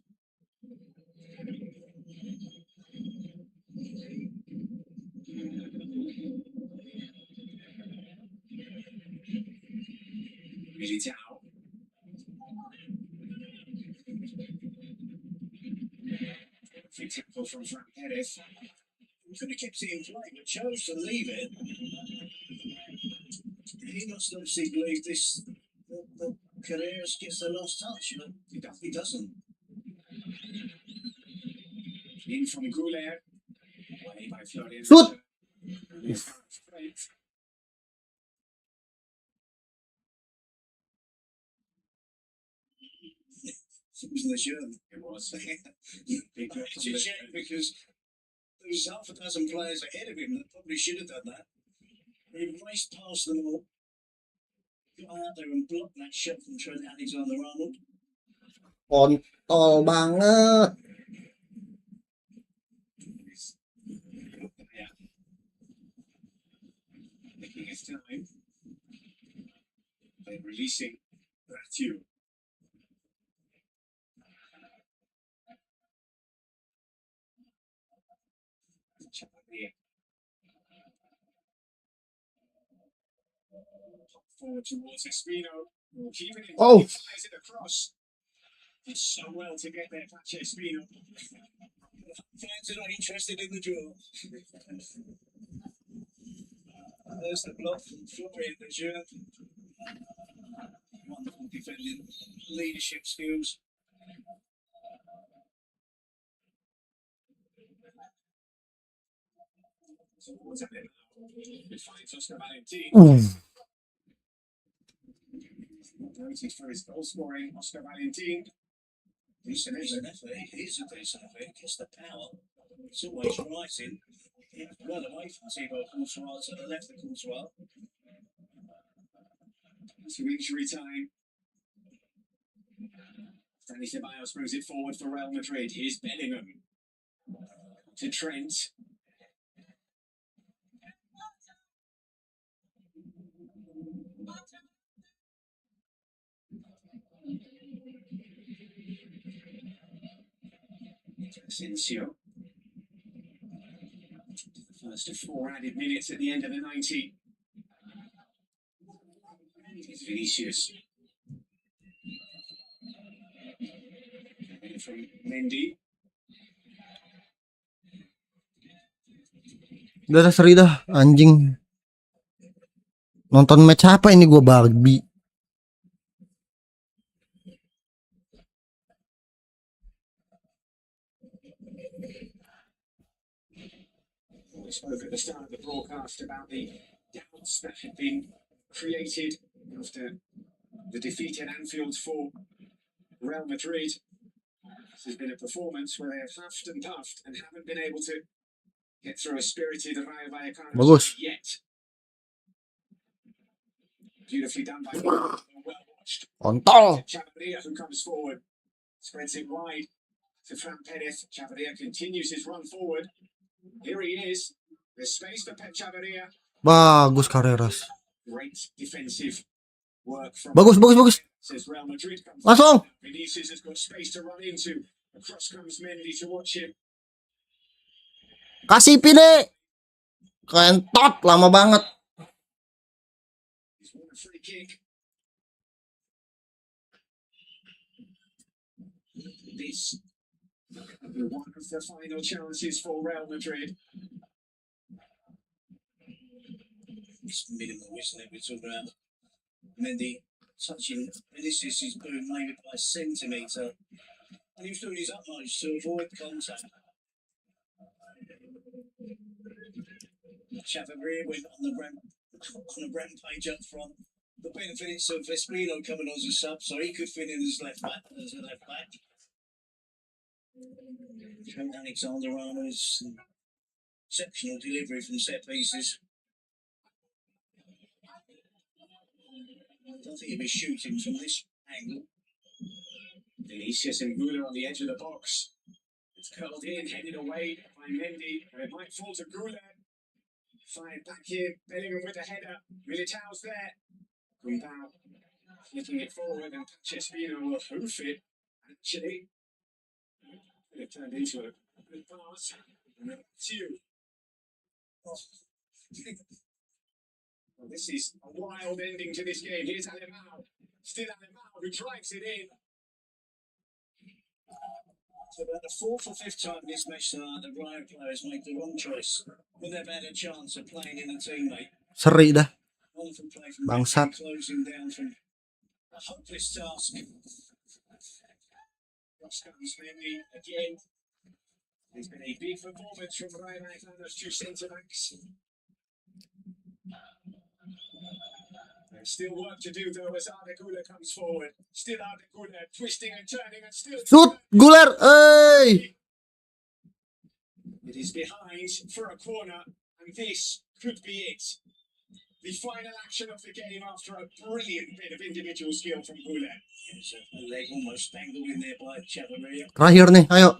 Militao. Free tackle from Fran Perez. Could have kept it in play, but chose to leave it. He must obviously believe this. The Carreras gets the last touch, but he doesn't. In from Goulet. Away by Florian. Shoot! It was Lejeune. It was. Big it's a shame because there was half a dozen players ahead of him that probably should have done that. He raced past them all, got out there and blocked that shot from Trent Alexander-Arnold. Kontol banget. Yeah. Making his time. Then releasing Matthew. Forward towards Espino. Keeping it. Oh. Fires it across. Did so well to get there, Pache Espino. Fans are not interested in the draw. There's the block from Florian Lejeune. Wonderful defending, leadership skills. Towards it now. It finds Oscar Valentin. Ooh. Noted for his goal scoring, Oscar Valentin. Decent effort. Here's a decent effort. Gets the power. It's always rising. Well away from Thibaut Courtois to the left of Courtois. To injury time. Dani Ceballos brings it forward for Real Madrid. Here's Bellingham. To Trent. Asensio. The first of 4 added minutes at the end of the 90. It's Vinicius. And from Mendy. Udah seri dah, anjing. Nonton match apa ini gua Barbie? We spoke at the start of the broadcast about the doubts that had been created after the defeat at Anfield for Real Madrid. This has been a performance where they have huffed and puffed and haven't been able to get through a spirited Rayo Vallecano Bagus. yet. Beautifully done by well watched. Kontol. Chavarria, who comes forward, spreads it wide to Fran Perez. Chavarria continues his run forward. Here he is. There's space for Pep Chavarria. Bagus Carreras. Great defensive work from Bagus. says Real Madrid comes Langsung. Vinicius has got space to run into. Across comes Mendy to watch him. Kasih Pine. Kentot lama banget. He's won a free kick. This one of the final chances for Real Madrid. It's minimal, isn't it? We're talking about Mendy touching Vinicius' boot maybe by a centimetre. And he was doing his utmost to avoid contact. Chavarria went on a rampage up front. The benefits of Espino coming on as a sub, so he could fit in as a left back. Trent Alexander-Arnold's exceptional delivery from set pieces. I don't think he'd be shooting from this angle. Vinicius and Goulet on the edge of the box. It's curled in, headed away by Mendy, and it might fall to Goulet. Fired back here, Bellingham with the header. Militao's there. Gumbau flicking it forward, and Espino will hoof it Actually, it turned into a good pass. And then two. Oh. Well, this is a wild ending to this game. Here's Alemão. Still Alemão who drives it in. So about the fourth or fifth time this match the Rayo players make the wrong choice when they've had a chance of playing in a teammate. Seri dah. One from play from Bangsat. closing down from a hopeless task. Cross comes Mendy again. There's been a big performance from Rayo Vallecano's two centre-backs. There's still work to do though as Ardegula comes forward. Still Ardegula twisting and turning and still... Shoot, Guler, ey. It is behind for a corner and this could be it. The final action of the game after a brilliant bit of individual skill from Guler. There's a leg almost tangled in there by Chavarria. Terakhir nih, ayo.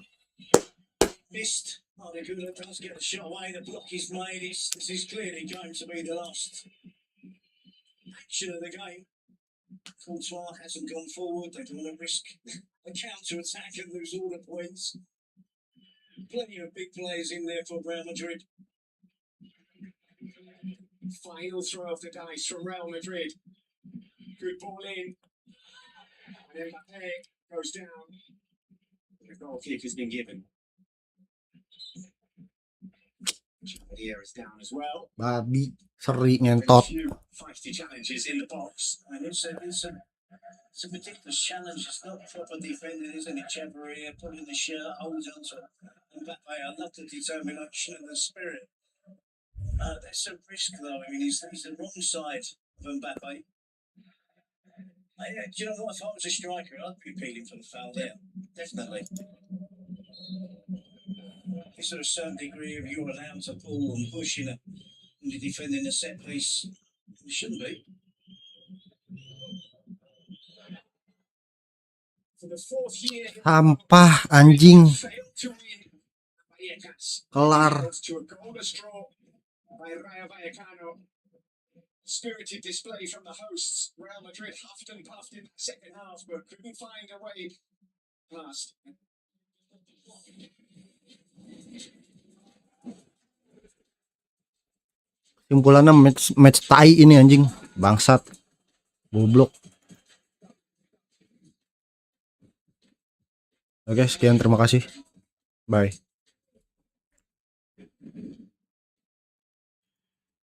Missed. Ardegula does get a shot away. The block is made. This is clearly going to be the last action of the game. Courtois hasn't gone forward. They don't want to risk a counter-attack and lose all the points. Plenty of big players in there for Real Madrid. Final throw of the dice from Real Madrid. Good ball in. And Mbappe goes down. The goal kick has been given. Chavarria is down as well. Babi, seri A ngentot. few feisty challenges in the box. And it's a ridiculous challenge. It's not proper defending, isn't it? Chavarria pulling the shirt, holds on to Mbappe. I love the determination and the spirit. There's some risk though. I mean, he's the wrong side of Mbappe. Do you know what? If I was a striker, I'd be appealing for the foul there. Definitely. There's sort of certain degree of you're allowed to pull and push in you're defending a set piece. You shouldn't be. For the fourth year, Sampah, anjing. failed to win. Vallecas Kelar. failed to a goalless draw by Rayo Vallecano. Spirited display from the hosts. Real Madrid huffed and puffed in the second half, but couldn't find a way past. Simpulannya match tai ini anjing. Bangsat. Goblok. Oke, sekian, terima kasih. Bye.